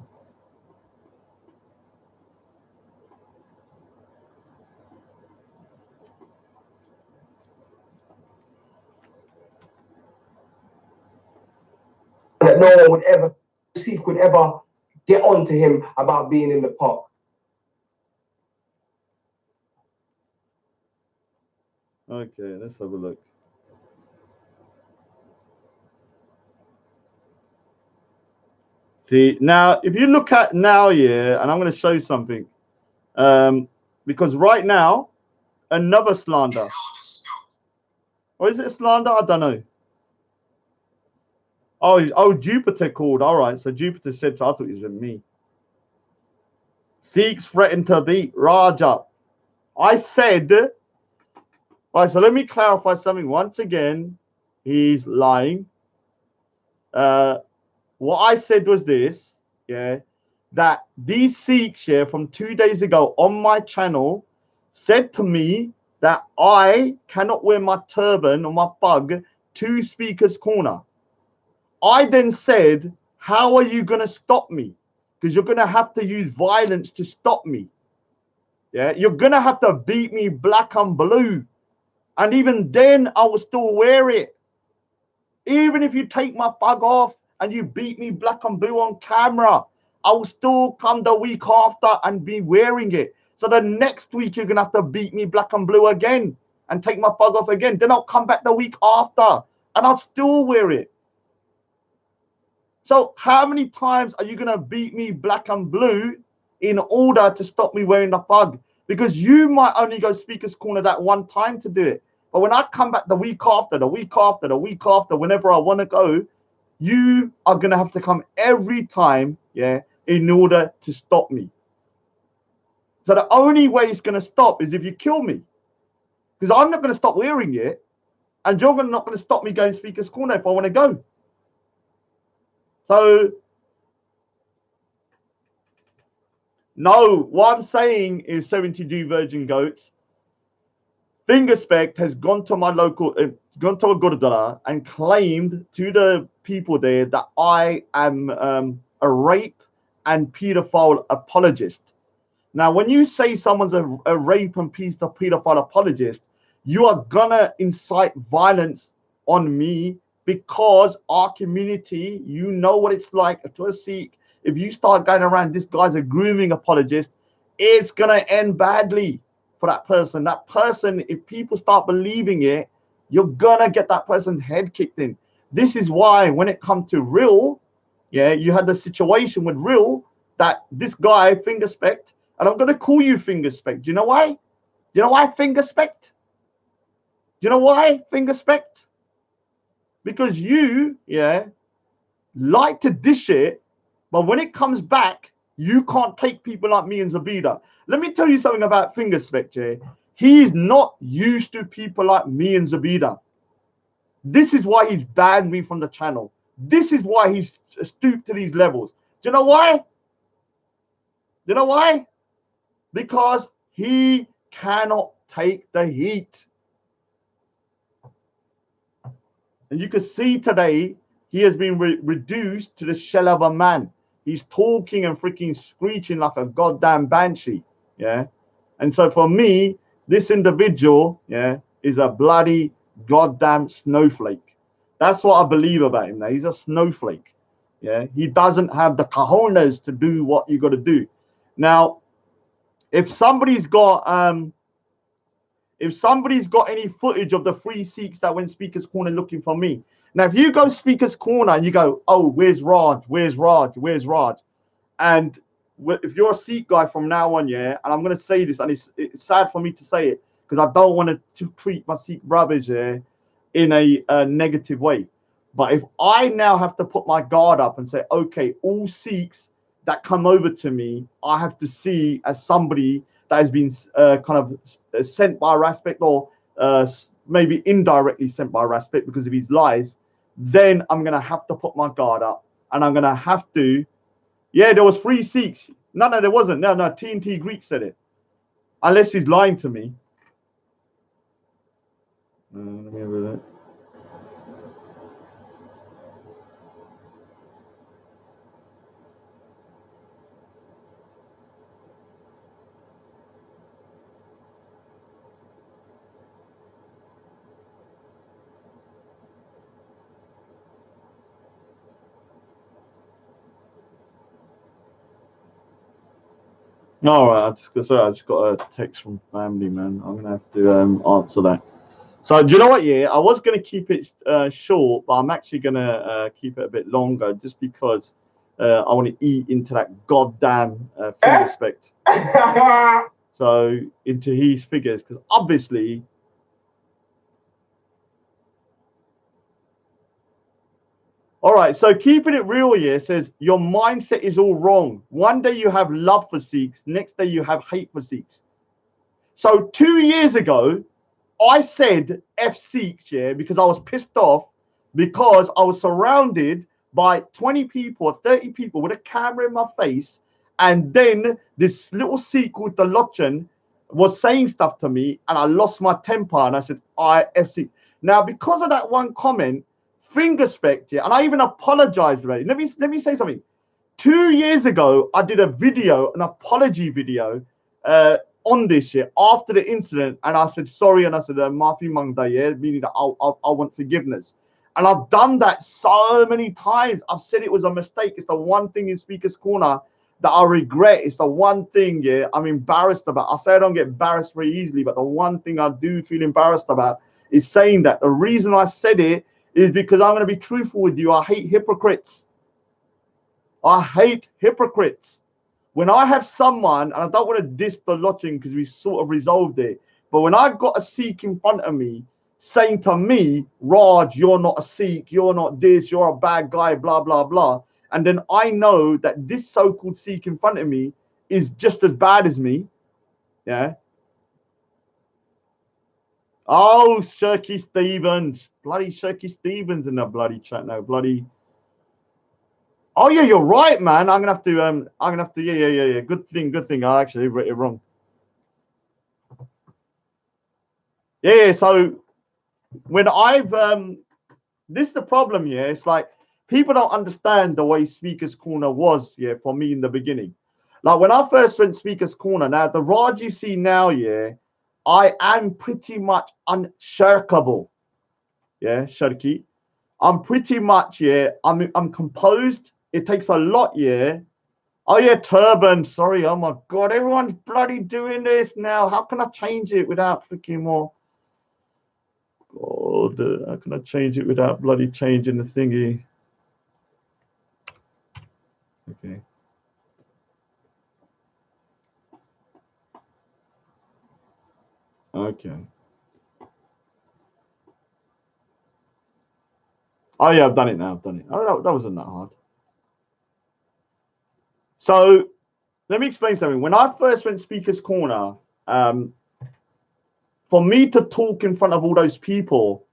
no one would ever, Sikh could ever get onto him about being in the park. Okay, let's have a look. See, now, if you look at now, yeah, and I'm going to show you something. Because right now, another slander. Or is it a slander? I don't know. Oh, Jupiter called. All right, so Jupiter said, so I thought it was with me. Sikhs threatened to beat Raja. I said, right, so let me clarify something. Once again, he's lying. What I said was this, yeah, that these Sikhs, yeah, from 2 days ago on my channel said to me that I cannot wear my turban or my pug to Speaker's Corner. I then said, how are you going to stop me? Because you're going to have to use violence to stop me. Yeah, you're going to have to beat me black and blue. And even then, I will still wear it. Even if you take my pug off and you beat me black and blue on camera, I will still come the week after and be wearing it. So the next week, you're going to have to beat me black and blue again and take my pug off again. Then I'll come back the week after and I'll still wear it. So how many times are you going to beat me black and blue in order to stop me wearing the pug? Because you might only go Speaker's Corner that one time to do it. But when I come back the week after, whenever I want to go, you are going to have to come every time, yeah, in order to stop me. So the only way it's going to stop is if you kill me. Because I'm not going to stop wearing it. And you're not going to stop me going Speaker's Corner if I want to go. So, no, what I'm saying is 72 virgin goats. Fingerspect has gone to my local, gone to a Gurdwara and claimed to the people there that I am a rape and pedophile apologist. Now, when you say someone's a rape and pedophile apologist, you are gonna incite violence on me because our community, you know what it's like to a Sikh. If you start going around, this guy's a grooming apologist, it's gonna end badly for that person. That person, if people start believing it, you're gonna get that person's head kicked in. This is why when it comes to real, yeah, you had the situation with real that this guy Fingerspect, and I'm gonna call you Fingerspect. Do you know why? Do you know why Fingerspect? Do you know why Fingerspect? Because you, yeah, like to dish it, but when it comes back, you can't take people like me and Zabida. Let me tell you something about Fingerspect, yeah. He's not used to people like me and Zabida. This is why he's banned me from the channel. This is why he's stooped to these levels. Do you know why? Do you know why? Because he cannot take the heat. And you can see today, he has been reduced to the shell of a man. He's talking and freaking screeching like a goddamn banshee. Yeah. And so for me, this individual, yeah, is a bloody goddamn snowflake. That's what I believe about him now. He's a snowflake. Yeah. He doesn't have the cojones to do what you got to do. Now, if somebody's got any footage of the three Sikhs that went Speaker's Corner looking for me. Now, if you go Speaker's Corner and you go, oh, where's Raj? Where's Raj? Where's Raj? And if you're a Sikh guy from now on, yeah, and I'm going to say this, and it's sad for me to say it, because I don't want to treat my Sikh brothers in a negative way. But if I now have to put my guard up and say, okay, all Sikhs that come over to me, I have to see as somebody that has been kind of sent by Respect, or maybe indirectly sent by Respect because of his lies, then I'm going to have to put my guard up and I'm going to have to Yeah, there was 3 Sikhs. No, there wasn't. No, TNT Greek said it. Unless he's lying to me. Let me have a look. All right, I just got a text from family, man. I'm gonna have to answer that. So do you know what? Yeah, I was gonna keep it short, but I'm actually gonna keep it a bit longer, just because I want to eat into that goddamn Fingerspect. So into his figures, because obviously. All right, so keeping it real here says your mindset is all wrong. One day you have love for Sikhs, next day you have hate for Sikhs. So 2 years ago, I said F Sikhs, yeah, because I was pissed off because I was surrounded by 20 people or 30 people with a camera in my face. And then this little Sikh called the Lochan was saying stuff to me, and I lost my temper and I said, I F Sikh. Now, because of that one comment, Fingerspect, yeah, and I even apologized about it. Let me say something. 2 years ago, I did a video, an apology video, on this year after the incident, and I said sorry, and I said Mafi Mangda, yeah, meaning that I want forgiveness. And I've done that so many times. I've said it was a mistake. It's the one thing in Speaker's Corner that I regret. It's the one thing, yeah, I'm embarrassed about. I say I don't get embarrassed very easily, but the one thing I do feel embarrassed about is saying that. The reason I said it is because I'm going to be truthful with you. I hate hypocrites. I hate hypocrites. When I have someone, and I don't want to diss the lodging because we sort of resolved it, but when I've got a Sikh in front of me saying to me, Raj, you're not a Sikh, you're not this, you're a bad guy, blah, blah, blah. And then I know that this so-called Sikh in front of me is just as bad as me. Yeah. Oh, Shirky Stevens. Bloody Shirky Stevens in the bloody chat now. Bloody. Oh yeah, you're right, man. I'm gonna have to yeah. Good thing. I actually read it wrong. Yeah, so when I've this is the problem, yeah. It's like people don't understand the way Speaker's Corner was, yeah, for me in the beginning. Like when I first went Speaker's Corner, now the Raj you see now, yeah, I am pretty much unshakable. Yeah, Sharky. I'm pretty much, yeah, I'm composed. It takes a lot, yeah. Oh yeah, Turban. Sorry. Oh my god, everyone's bloody doing this now. How can I change it without freaking more? God, how can I change it without bloody changing the thingy? Okay. Okay. Oh yeah, I've done it now. I've done it. Oh, that wasn't that hard. So let me explain something. When I first went Speaker's Corner, for me to talk in front of all those people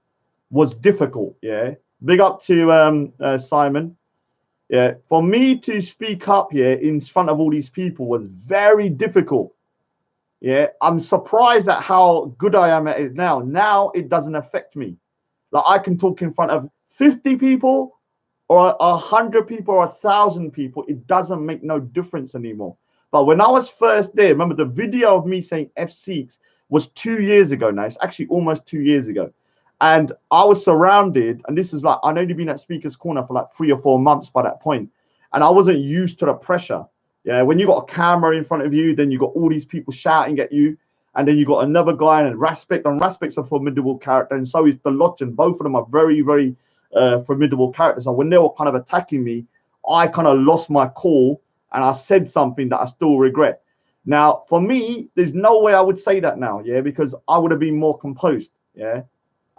was difficult. Yeah. Big up to Simon. Yeah. For me to speak up here in front of all these people was very difficult. Yeah. I'm surprised at how good I am at it now. Now it doesn't affect me. Like I can talk in front of 50 people or 100 people or 1,000 people. It doesn't make no difference anymore. But when I was first there, remember the video of me saying F6 was 2 years ago now. It's actually almost 2 years ago. And I was surrounded, and this is like, I'd only been at Speaker's Corner for like 3 or 4 months by that point. And I wasn't used to the pressure. Yeah, when you got a camera in front of you, then you got all these people shouting at you. And then you got another guy and Raspect, and Raspect's a formidable character, and so is the Lodgen. Both of them are very, very formidable characters. So when they were kind of attacking me, I kind of lost my cool and I said something that I still regret. Now, for me, there's no way I would say that now, yeah, because I would have been more composed, yeah.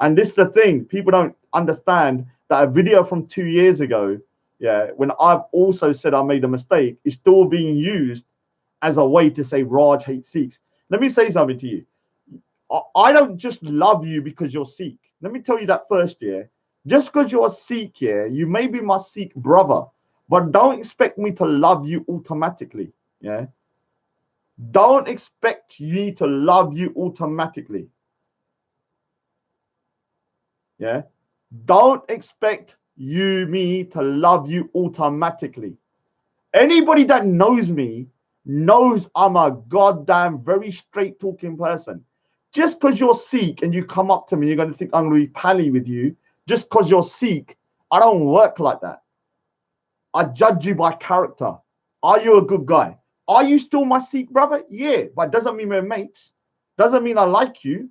And this is the thing, people don't understand that a video from 2 years ago, yeah, when I've also said I made a mistake, is still being used as a way to say Raj hates Sikhs. Let me say something to you. I don't just love you because you're Sikh. Let me tell you that first, yeah. Just because you're a Sikh, yeah, you may be my Sikh brother, But don't expect me to love you automatically. Yeah. Don't expect me to love you automatically. Yeah. Don't expect me to love you automatically. Anybody that knows me knows I'm a goddamn very straight talking person. Just because you're Sikh and you come up to me, you're going to think I'm going to be pally with you. Just because you're Sikh, I don't work like that. I judge you by character. Are you a good guy? Are you still my Sikh brother? Yeah, but doesn't mean we're mates. Doesn't mean I like you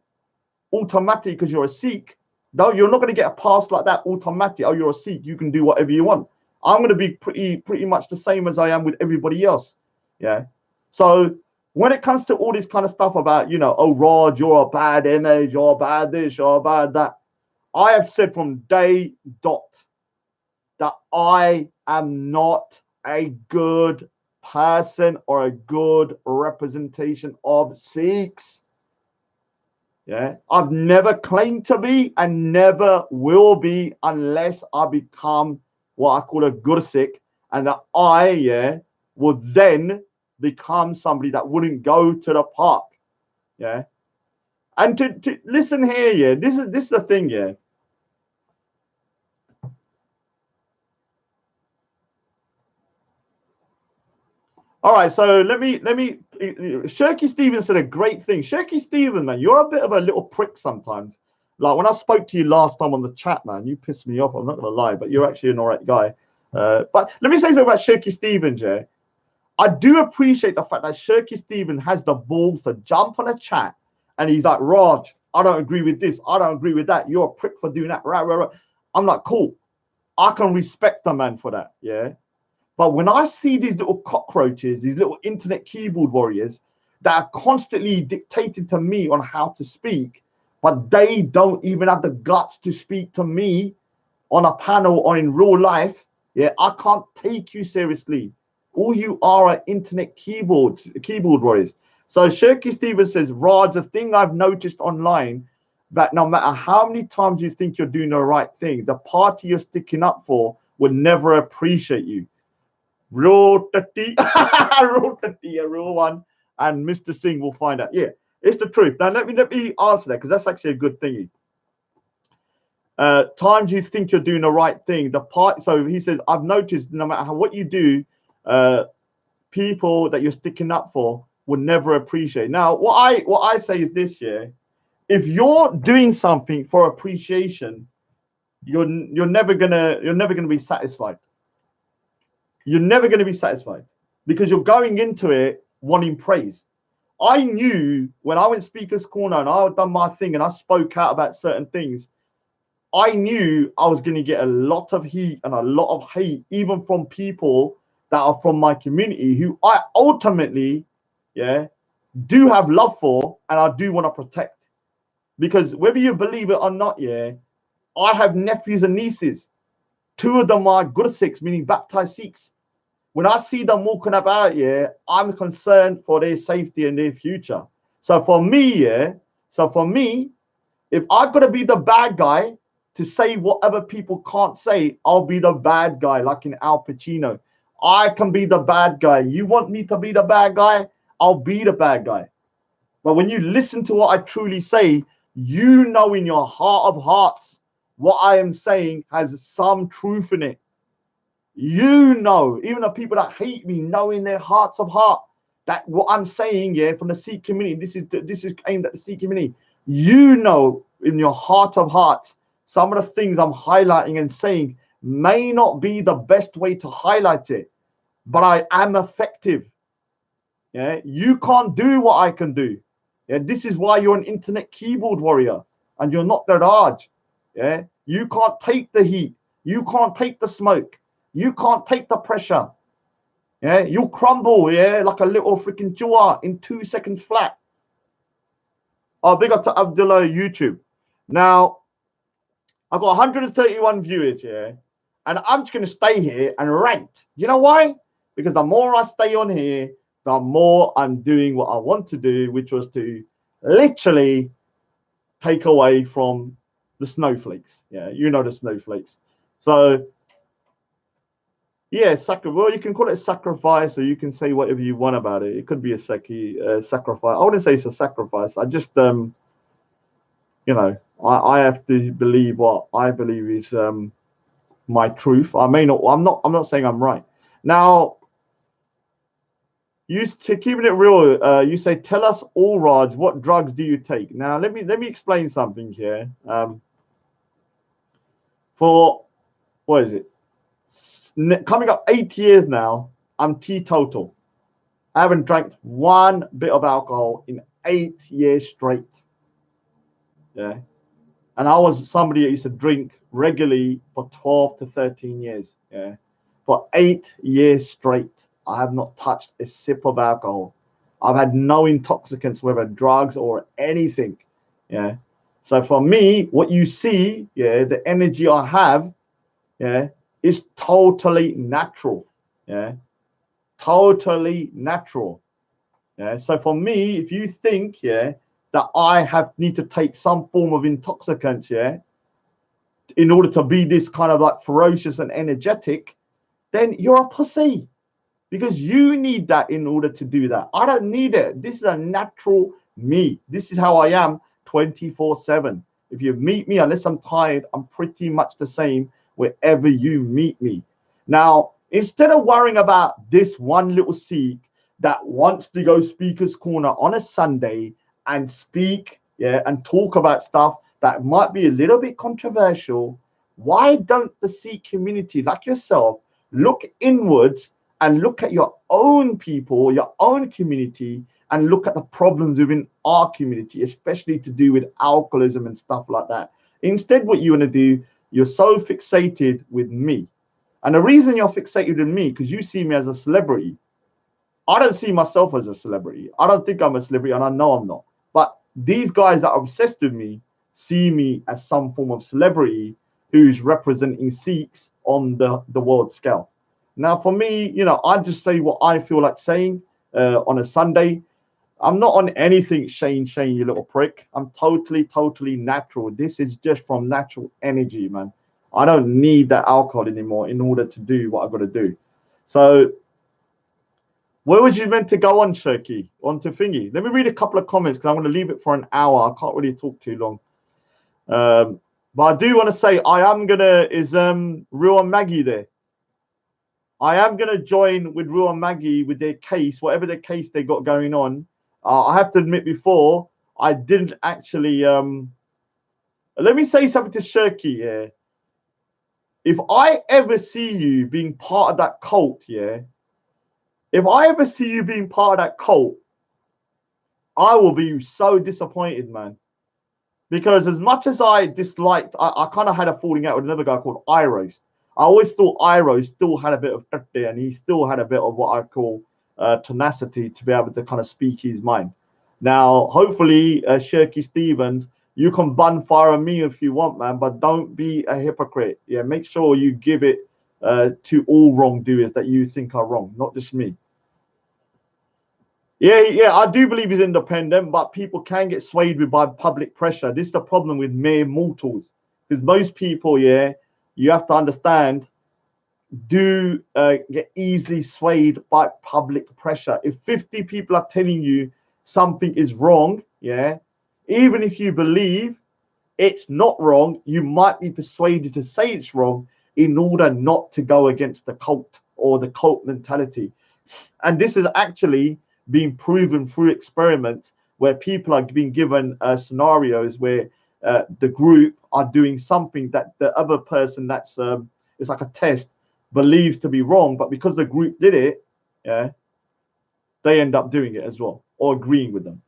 automatically because you're a Sikh. No, you're not going to get a pass like that automatically. Oh, you're a Sikh. You can do whatever you want. I'm going to be pretty much the same as I am with everybody else. Yeah. So when it comes to all this kind of stuff about, oh, Raj, you're a bad image, you're bad this, you're bad that. I have said from day dot that I am not a good person or a good representation of Sikhs. Yeah, I've never claimed to be and never will be unless I become what I call a Gursikh, and that I will then become somebody that wouldn't go to the park. Yeah, and to listen here, yeah, this is the thing, yeah. All right, so let me. Shirky Stevens said a great thing. Shirky Stevens, man, you're a bit of a little prick sometimes. Like when I spoke to you last time on the chat, man, you pissed me off. I'm not gonna lie, but you're actually an alright guy. But let me say something about Shirky Stevens, yeah. I do appreciate the fact that Shirky Stevens has the balls to jump on a chat and he's like, Raj, I don't agree with this. I don't agree with that. You're a prick for doing that. Right. I'm like, cool. I can respect the man for that, yeah. But when I see these little cockroaches, these little internet keyboard warriors that are constantly dictating to me on how to speak, but they don't even have the guts to speak to me on a panel or in real life, yeah, I can't take you seriously. All you are internet keyboard warriors. So Shirky Stevens says, Raj, the thing I've noticed online, that no matter how many times you think you're doing the right thing, the party you're sticking up for will never appreciate you. Real 30, a real one, and Mr. Singh will find out. Yeah, it's the truth. Now let me answer that because that's actually a good thingy. Times you think you're doing the right thing, the part. So he says, I've noticed no matter what you do, people that you're sticking up for will never appreciate. Now, what I say is this: yeah, if you're doing something for appreciation, you're never gonna be satisfied. You're never going to be satisfied because you're going into it wanting praise. I knew when I went Speaker's Corner and I had done my thing and I spoke out about certain things, I knew I was going to get a lot of heat and a lot of hate, even from people that are from my community who I ultimately, do have love for and I do want to protect. Because whether you believe it or not, I have nephews and nieces. 2 of them are Gursikhs, meaning baptized Sikhs. When I see them walking about, I'm concerned for their safety and their future. So for me, if I've got to be the bad guy to say whatever people can't say, I'll be the bad guy, like in Al Pacino. I can be the bad guy. You want me to be the bad guy? I'll be the bad guy. But when you listen to what I truly say, you know in your heart of hearts what I am saying has some truth in it. You know, even the people that hate me know in their hearts of heart that what I'm saying, from the Sikh community, this is aimed at the Sikh community. You know, in your heart of hearts, some of the things I'm highlighting and saying may not be the best way to highlight it, but I am effective. Yeah, you can't do what I can do. Yeah, this is why you're an internet keyboard warrior and you're not the Raj. Yeah, you can't take the heat. You can't take the smoke. You can't take the pressure. Yeah, you'll crumble, like a little freaking jua in 2 seconds flat. Oh, big up to Abdullah YouTube. Now, I've got 131 viewers, and I'm just going to stay here and rant. You know why? Because the more I stay on here, the more I'm doing what I want to do, which was to literally take away from the snowflakes. Yeah, you know the snowflakes. So Yeah, well, you can call it a sacrifice, or you can say whatever you want about it. It could be a sacrifice. I wouldn't say it's a sacrifice. I just you know, I have to believe what I believe is my truth. I may not. I'm not saying I'm right. Now, you to keeping it real. You say, tell us all, Raj. What drugs do you take? Now, let me explain something here. For what is it? Coming up 8 years now, I'm teetotal. I haven't drank one bit of alcohol in 8 years straight. Yeah. And I was somebody that used to drink regularly for 12 to 13 years. Yeah. For 8 years straight, I have not touched a sip of alcohol. I've had no intoxicants, whether drugs or anything. Yeah. So for me, what you see, yeah, the energy I have, yeah, is totally natural. Yeah. Totally natural. Yeah. So for me, if you think, yeah, that I have need to take some form of intoxicants, yeah, in order to be this kind of like ferocious and energetic, then you're a pussy because you need that in order to do that. I don't need it. This is a natural me. This is how I am 24/7. If you meet me, unless I'm tired, I'm pretty much the same wherever you meet me. Now, instead of worrying about this one little Sikh that wants to go speaker's corner on a Sunday and speak, yeah, and talk about stuff that might be a little bit controversial, why don't the Sikh community like yourself look inwards and look at your own people, your own community, and look at the problems within our community, especially to do with alcoholism and stuff like that. Instead, what you want to do, you're so fixated with me. And the reason you're fixated with me, because you see me as a celebrity. I don't see myself as a celebrity. I don't think I'm a celebrity, and I know I'm not. But these guys that are obsessed with me see me as some form of celebrity who's representing Sikhs on the world scale. Now, for me, I just say what I feel like saying on a Sunday. I'm not on anything, Shane, you little prick. I'm totally, totally natural. This is just from natural energy, man. I don't need that alcohol anymore in order to do what I've got to do. So, where was you meant to go on, Shirky? On to Thingy. Let me read a couple of comments because I'm going to leave it for an hour. I can't really talk too long. But I do want to say is Real and Maggie there? I am going to join with Real and Maggie with their case, whatever their case they got going on. I have to admit before, I didn't actually. Let me say something to Shirky, yeah. If I ever see you being part of that cult, yeah. If I ever see you being part of that cult, I will be so disappointed, man. Because as much as I disliked, I kind of had a falling out with another guy called Iros. I always thought Iros still had a bit of and he still had a bit of what I call tenacity to be able to kind of speak his mind. Now, hopefully, Shirky Stevens, you can bun fire on me if you want, man, but don't be a hypocrite. Yeah, make sure you give it to all wrongdoers that you think are wrong, not just me. Yeah, I do believe he's independent, but people can get swayed with by public pressure. This is the problem with mere mortals, because most people, yeah, you have to understand, do get easily swayed by public pressure. If 50 people are telling you something is wrong, yeah, even if you believe it's not wrong, you might be persuaded to say it's wrong in order not to go against the cult or the cult mentality. And this is actually being proven through experiments where people are being given scenarios where the group are doing something that the other person it's like a test believes to be wrong, but because the group did it, yeah, they end up doing it as well or agreeing with them.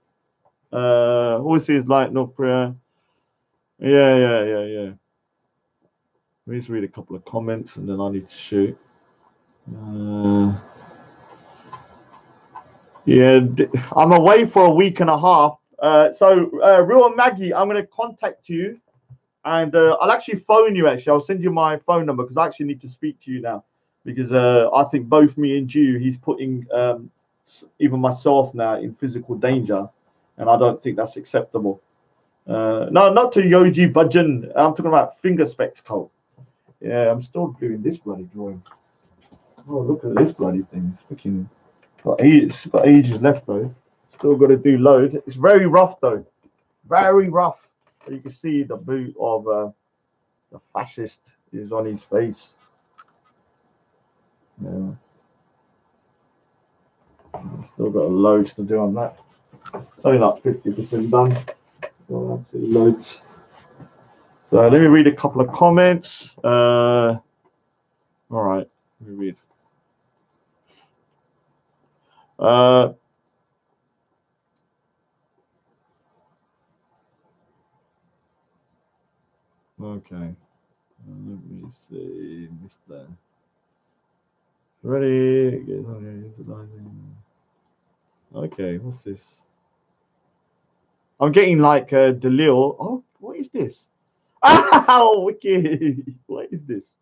Obviously, it's like no prayer. Yeah. Let me just read a couple of comments and then I need to shoot. Yeah, I'm away for a week and a half. Real Maggie, I'm going to contact you and I'll actually phone you. Actually, I'll send you my phone number because I actually need to speak to you now because I think both me and you, he's putting even myself now in physical danger, and I don't think that's acceptable. No, not to Yogi Bhajan. I'm talking about Fingerspect cult. Yeah, I'm still doing this bloody drawing. Oh, look at this bloody thing. It's freaking got ages left though. Still got to do loads. It's very rough though. Very rough. You can see the boot of the fascist is on his face. Yeah. Still got loads to do on that. It's only like 50% done. Still absolutely loads. So let me read a couple of comments. All right, let me read. Okay. Let me see. Mr. Ready? Okay, what's this? I'm getting like Delil. Oh, what is this? Oh, wicked. What is this?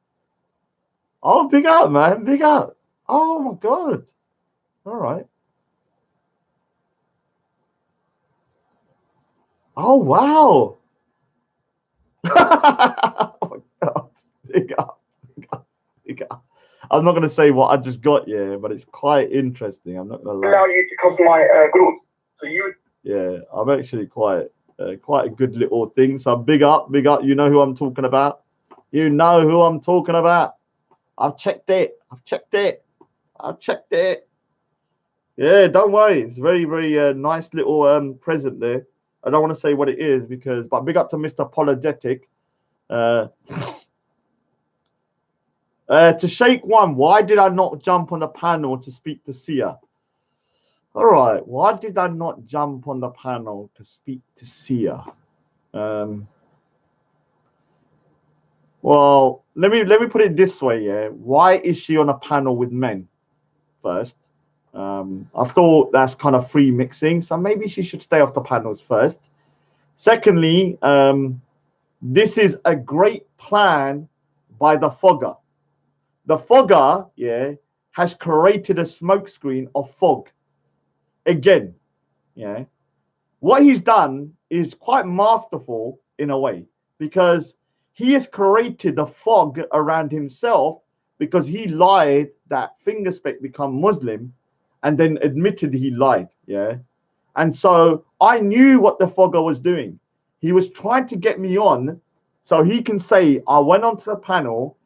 Oh, big up, man. Big up. Oh my god. All right. Oh wow. Oh my god. Big up. Big up. Big up. I'm not gonna say what I just got, yeah, but it's quite interesting. I'm not gonna lie. Allow you to customize groups. So you. Yeah, I'm actually quite a good little thing. So big up, big up. You know who I'm talking about. You know who I'm talking about. I've checked it. I've checked it. I've checked it. Yeah, don't worry. It's very, very nice little present there. I don't want to say what it is because, but big up to Mr. Apologetic. To shake one, why did I not jump on the panel to speak to Sia? All right, why did I not jump on the panel to speak to Sia? Well, let me put it this way, yeah. Why is she on a panel with men first? I thought that's kind of free mixing, so maybe she should stay off the panels first. Secondly, this is a great plan by the fogger. The fogger, yeah, has created a smokescreen of fog. Again, yeah. What he's done is quite masterful in a way because he has created the fog around himself because he lied that Fingerspect become Muslim and then admitted he lied. Yeah. And so I knew what the fogger was doing. He was trying to get me on so he can say, I went onto the panel,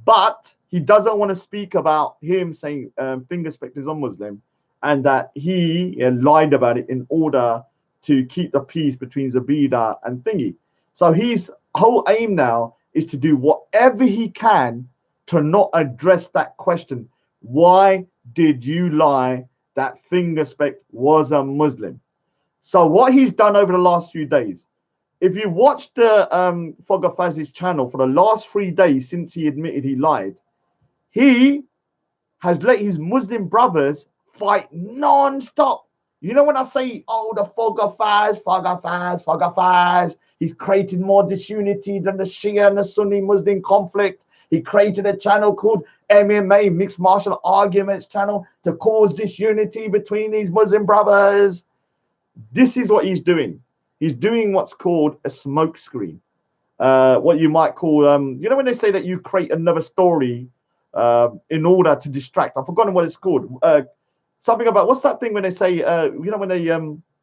but he doesn't want to speak about him saying Fingerspect is a Muslim and that he lied about it in order to keep the peace between Zabida and Thingy. So his whole aim now is to do whatever he can to not address that question. Why did you lie that Fingerspect was a Muslim? So what he's done over the last few days, if you watch the Fogger Faz's channel for the last 3 days since he admitted he lied, he has let his Muslim brothers fight non-stop. You know when I say, oh, the Fogger Faz, Fogger Faz, Fogger Faz, he's created more disunity than the Shia and the Sunni Muslim conflict. He created a channel called MMA, Mixed Martial Arguments channel, to cause disunity between these Muslim brothers. This is what he's doing. He's doing what's called a smoke screen. What you might call, you know when they say that you create another story in order to distract. I've forgotten what it's called. Something about, what's that thing when they say, you know, when they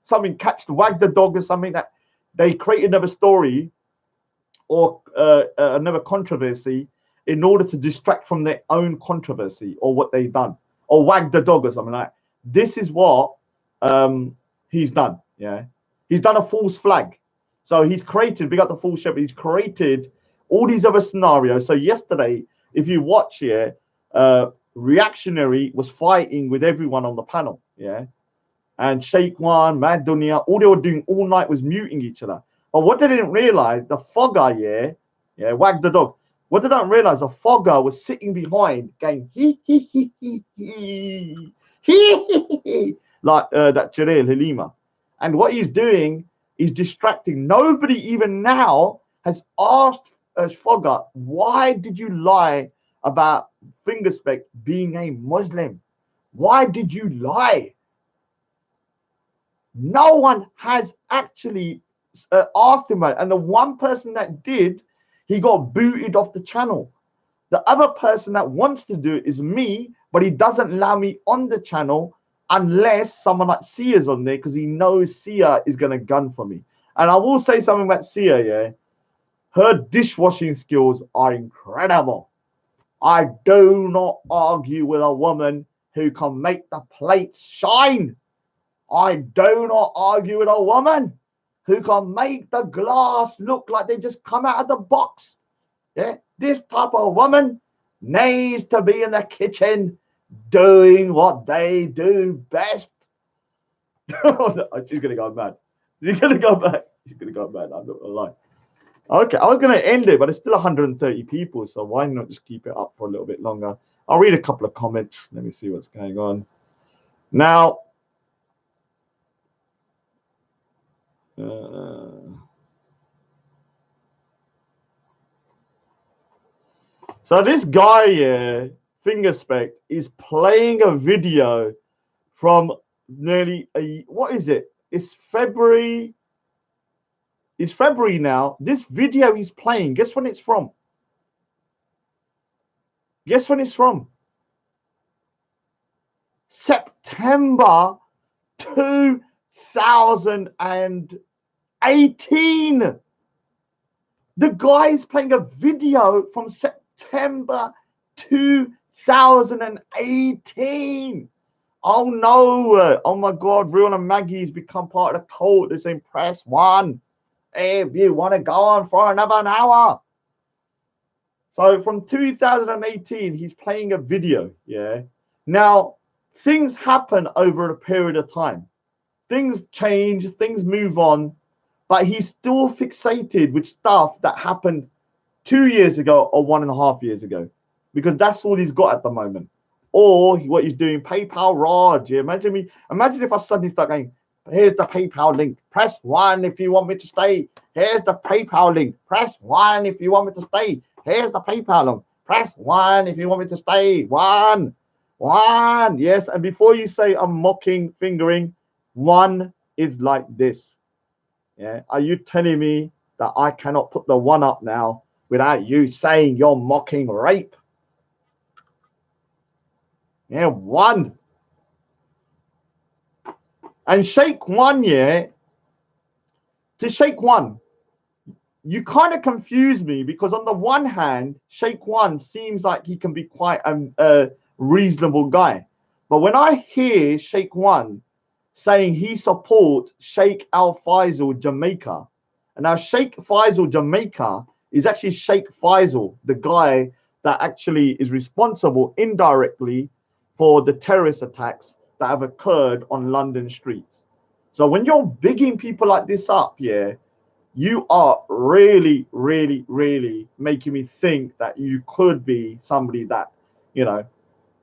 something catch the wag the dog or something, that they create another story or another controversy in order to distract from their own controversy or what they've done, or wag the dog or something like that. This is what he's done. Yeah, he's done a false flag. So he's created, we got the full shepherd, he's created all these other scenarios. So yesterday, if you watch here, Reactionary was fighting with everyone on the panel, yeah. And Sheikh One, Mad Dunya, all they were doing all night was muting each other. But what they didn't realize, the fogger, yeah, wag the dog. What they don't realize, the fogger was sitting behind, going he like that Jalil Halima. And what he's doing is distracting. Nobody even now has asked Fogger, why did you lie about Fingerspect being a Muslim? Why did you lie? No one has actually asked him about it. And the one person that did, he got booted off the channel. The other person that wants to do it is me, but he doesn't allow me on the channel unless someone like Sia's on there, because he knows Sia is going to gun for me. And I will say something about Sia, yeah. Her dishwashing skills are incredible. I do not argue with a woman who can make the plates shine. I do not argue with a woman who can make the glass look like they just come out of the box. Yeah, this type of woman needs to be in the kitchen doing what they do best. She's gonna go mad. She's gonna go back. She's gonna go mad. I'm not gonna lie. Okay, I was gonna end it, but it's still 130 people, so why not just keep it up for a little bit longer? I'll read a couple of comments. Let me see what's going on. Now, so this guy, Fingerspect, is playing a video from nearly what is it? It's February. It's February now. This video he's playing, guess when it's from? Guess when it's from? September 2018. The guy is playing a video from September 2018. Oh no. Oh my God. Rion and Maggie's become part of the cult. They're saying press 1 if you want to go on for another hour. So from 2018, he's playing a video. Yeah. Now, things happen over a period of time. Things change, things move on, but he's still fixated with stuff that happened 2 years ago or 1.5 years ago, because that's all he's got at the moment. Or what he's doing, PayPal Raj. Yeah, imagine if I suddenly start going, here's the PayPal link. Press 1 if you want me to stay. Here's the PayPal link. Press 1 if you want me to stay. Here's the PayPal link. Press 1 if you want me to stay. 1. Yes, and before you say I'm mocking fingering, 1 is like this. Yeah, are you telling me that I cannot put the 1 up now without you saying you're mocking rape? Yeah, 1. And shake 1, yeah. To shake 1, you kind of confuse me, because on the one hand, shake 1 seems like he can be quite a reasonable guy. But when I hear shake 1 saying he supports Sheikh Al Faisal Jamaica, and now Sheikh Faisal Jamaica is actually Sheikh Faisal, the guy that actually is responsible indirectly for the terrorist attacks that have occurred on London streets. So when you're bigging people like this up, yeah, you are really, really, really making me think that you could be somebody that, you know,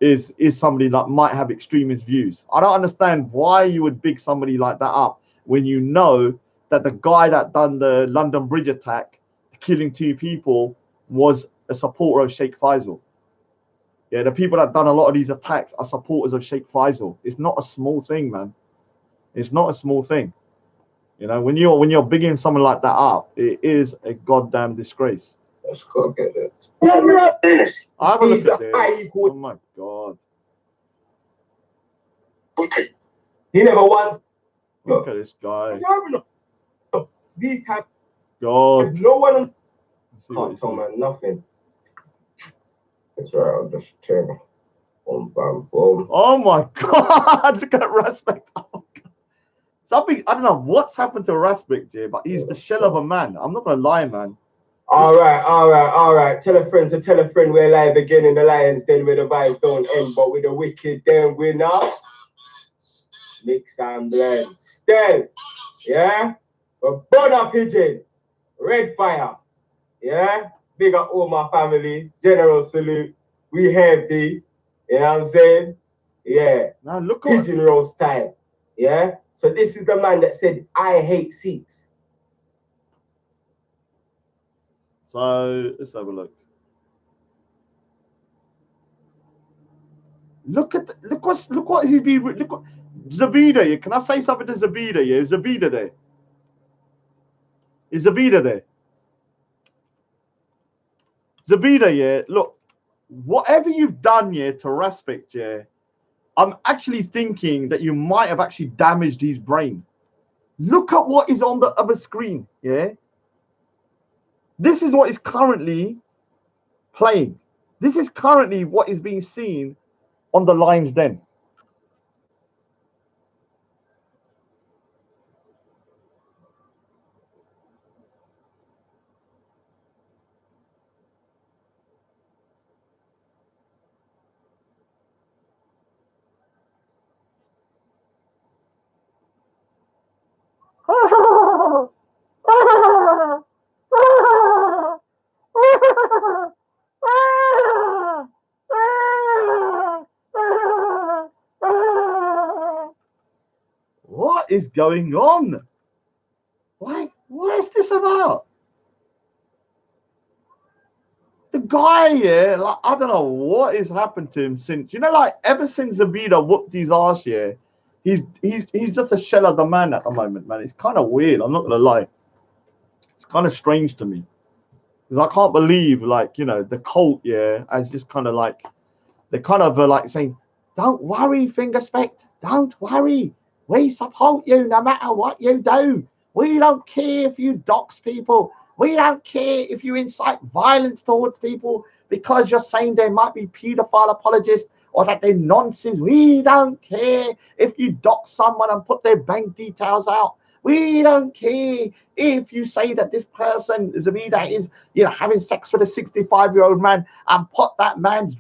is somebody that might have extremist views. I don't understand why you would big somebody like that up when you know that the guy that done the London Bridge attack, killing 2 people, was a supporter of Sheikh Faisal. Yeah, the people that done a lot of these attacks are supporters of Sheikh Faisal. It's not a small thing, man. It's not a small thing. You know, when you're bigging someone like that up, it is a goddamn disgrace. Let's go get it. I have a look at this. Oh my God. He never wants. Look at this guy. These type. God. No one can't tell man nothing. That's right. I'll just turn. Boom, bam, boom. Oh my God. Look at Respect. Oh God. Something, I don't know what's happened to Respect, Jay, but he's the shell of a man. I'm not gonna lie, man. All right. Tell a friend to tell a friend we're live again in the Lions Den, where the vibes don't end, but with the wicked then we're not. Mix and blend. Still, yeah? But Butter Pigeon, Red Fire, yeah? Big up all my family, General Salute, we heavy, you know what I'm saying? Yeah. Now look at Pigeon roast time, yeah? So this is the man that said, I hate Sikhs. So let's have a look. Look what he's been. Look what Zabida. Yeah, can I say something to Zabida? Yeah, is Zabida there? Is Zabida there? Zabida, yeah. Look, whatever you've done, yeah, to Respect, yeah, I'm actually thinking that you might have actually damaged his brain. Look at what is on the other screen, yeah. This is what is currently playing. This is currently what is being seen on the Lion's Den. What is going on? Like, what is this about? The guy, yeah, like, I don't know what has happened to him since, you know, like ever since Zabida whooped his ass, yeah, he's just a shell of the man at the moment, man. It's kind of weird. I'm not gonna lie. It's kind of strange to me because I can't believe, like, you know, the cult, yeah, as just kind of like they're kind of like saying, "Don't worry, Fingerspect. Don't worry. We support you no matter what you do. We don't care if you dox people. We don't care if you incite violence towards people because you're saying they might be paedophile apologists or that they're nonsense. We don't care if you dox someone and put their bank details out. We don't care if you say that this person is you know, having sex with a 65-year-old man and put that man's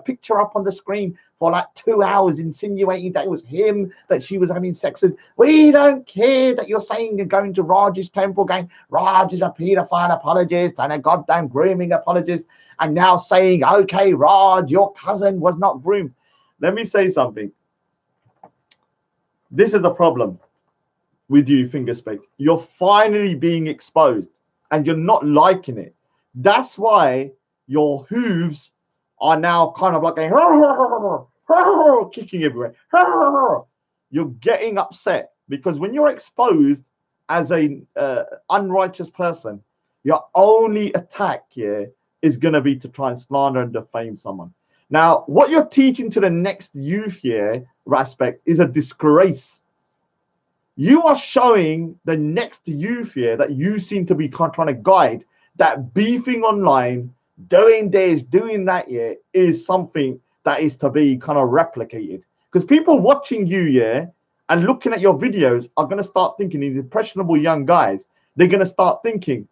picture up on the screen for like 2 hours, insinuating that it was him that she was having sex with. We don't care that you're saying you're going to Raj's temple, going, Raj is a paedophile apologist and a goddamn grooming apologist, and now saying, okay, Raj, your cousin was not groomed. Let me say something. This is the problem with you, Fingerspect. You're finally being exposed and you're not liking it. That's why your hooves are now kind of like going kicking everywhere. You're getting upset because when you're exposed as a unrighteous person, your only attack here is going to be to try and slander and defame someone. Now, what you're teaching to the next youth here, Respect, is a disgrace. You are showing the next youth here that you seem to be trying to guide that beefing online, doing this, doing that here is something that is to be kind of replicated. Because people watching you, yeah, and looking at your videos are going to start thinking, these impressionable young guys, they're going to start thinking,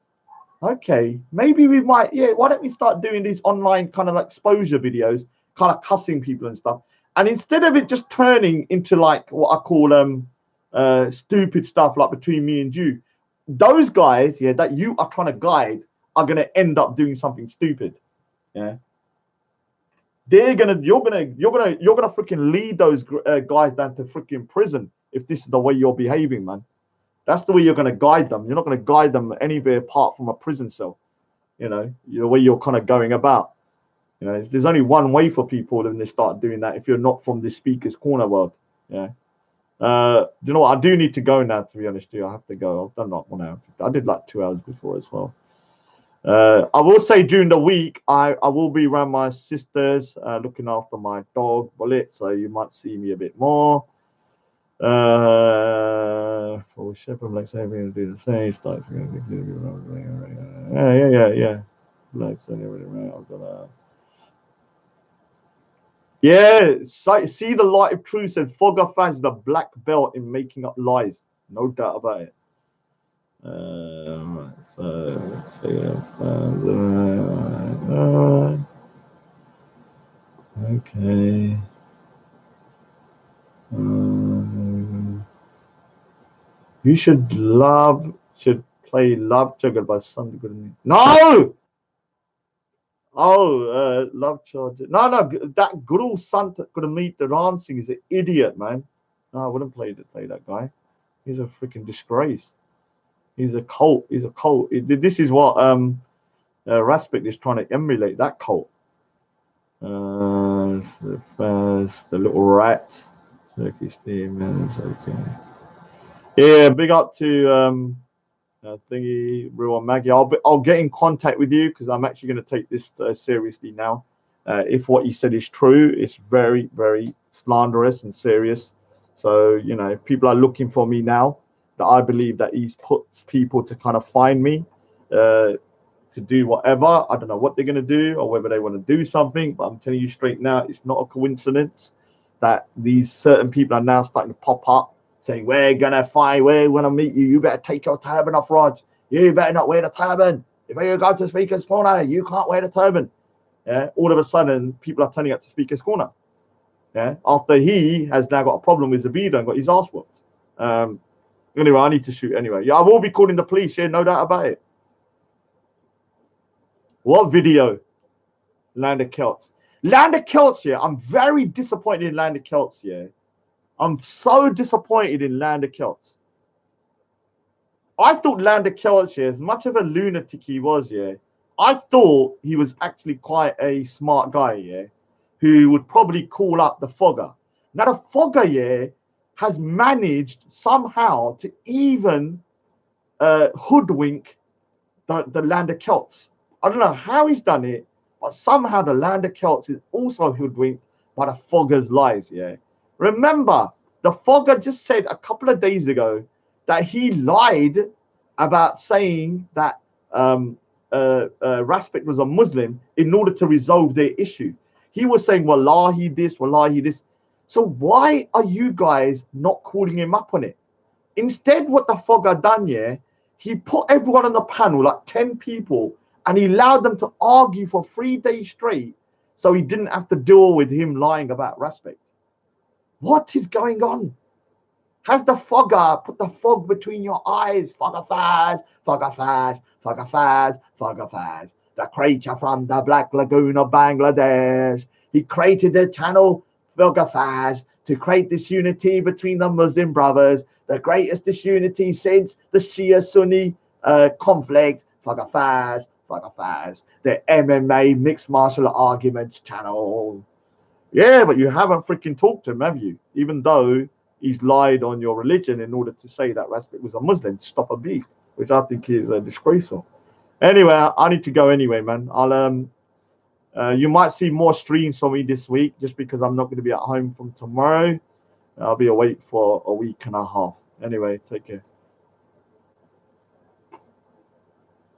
okay, maybe we might, yeah, why don't we start doing these online kind of like exposure videos, kind of cussing people and stuff. And instead of it just turning into like what I call stupid stuff like between me and you, those guys, yeah, that you are trying to guide are going to end up doing something stupid. Yeah, you're gonna freaking lead those guys down to freaking prison if this is the way you're behaving, man. That's the way you're going to guide them. You're not going to guide them anywhere apart from a prison cell. You know, the way you're kind of going about. You know, there's only one way for people when they start doing that if you're not from the speaker's corner world. Yeah. You know what? I do need to go now, to be honest with you. I have to go. I've done not 1 hour. I did like 2 hours before as well. I will say during the week, I will be around my sisters looking after my dog, Bullet, so you might see me a bit more. For Shepherd, like saying we're going to do the same stuff. Yeah. Like saying everything, I've got yeah, see the light of truth and Fogger fans the black belt in making up lies. No doubt about it. Right, so okay. You should play Love Juggle by Sunday Good. No! Oh, Love Charger. No, that Guru Sant Gurmeet the Ram Singh is an idiot, man. No, I wouldn't play that guy. He's a freaking disgrace. He's a cult. He's a cult. This is what Respect is trying to emulate, that cult. The little rat. Turkey Steam, okay. Yeah, big up to thingy, Real Maggie. I'll get in contact with you because I'm actually going to take this seriously now. if what he said is true, it's very, very slanderous and serious. So, you know, if people are looking for me now, that I believe that he's put people to kind of find me, to do whatever. I don't know what they're going to do or whether they want to do something, but I'm telling you straight now, it's not a coincidence that these certain people are now starting to pop up saying, we're going to find, we're going to meet you. You better take your turban off, Raj. You better not wear the turban. If you go to Speaker's Corner, you can't wear the turban. Yeah, all of a sudden, people are turning up to Speaker's Corner. Yeah, after he has now got a problem with Zabida and got his ass whooped. Anyway, I need to shoot anyway. Yeah, I will be calling the police. Yeah, no doubt about it. What video? Land of Celts. Land of Celts, yeah. I'm very disappointed in Land of Celts, yeah. I'm so disappointed in Land of Celts. I thought Land of Celts, yeah, as much of a lunatic he was, yeah, I thought he was actually quite a smart guy, yeah, who would probably call up the Fogger. Now, the Fogger, yeah, has managed somehow to even hoodwink the Land of Celts. I don't know how he's done it, but somehow the Land of Celts is also hoodwinked by the Fogger's lies, yeah. Remember, the Fogger just said a couple of days ago that he lied about saying that Raspet was a Muslim in order to resolve their issue. He was saying, Wallahi this, Wallahi this. So why are you guys not calling him up on it? Instead, what the Fogger done, yeah, he put everyone on the panel, like 10 people, and he allowed them to argue for 3 days straight so he didn't have to deal with him lying about Raspet. What is going on? Has the Fogger put the fog between your eyes? Fogger Faz, Fogger Faz, Fogger Faz, Fogger Faz. The creature from the Black Lagoon of Bangladesh. He created the channel Fogger Faz to create this unity between the Muslim brothers, the greatest disunity since the Shia-Sunni conflict. Fogger Faz, Fogger Faz. The MMA mixed martial arguments channel. Yeah, but you haven't freaking talked to him, have you? Even though he's lied on your religion in order to say that Raspet was a Muslim to stop a beef, which I think is disgraceful. Anyway, I need to go anyway, man. You might see more streams from me this week just because I'm not going to be at home from tomorrow. I'll be awake for a week and a half. Anyway, take care.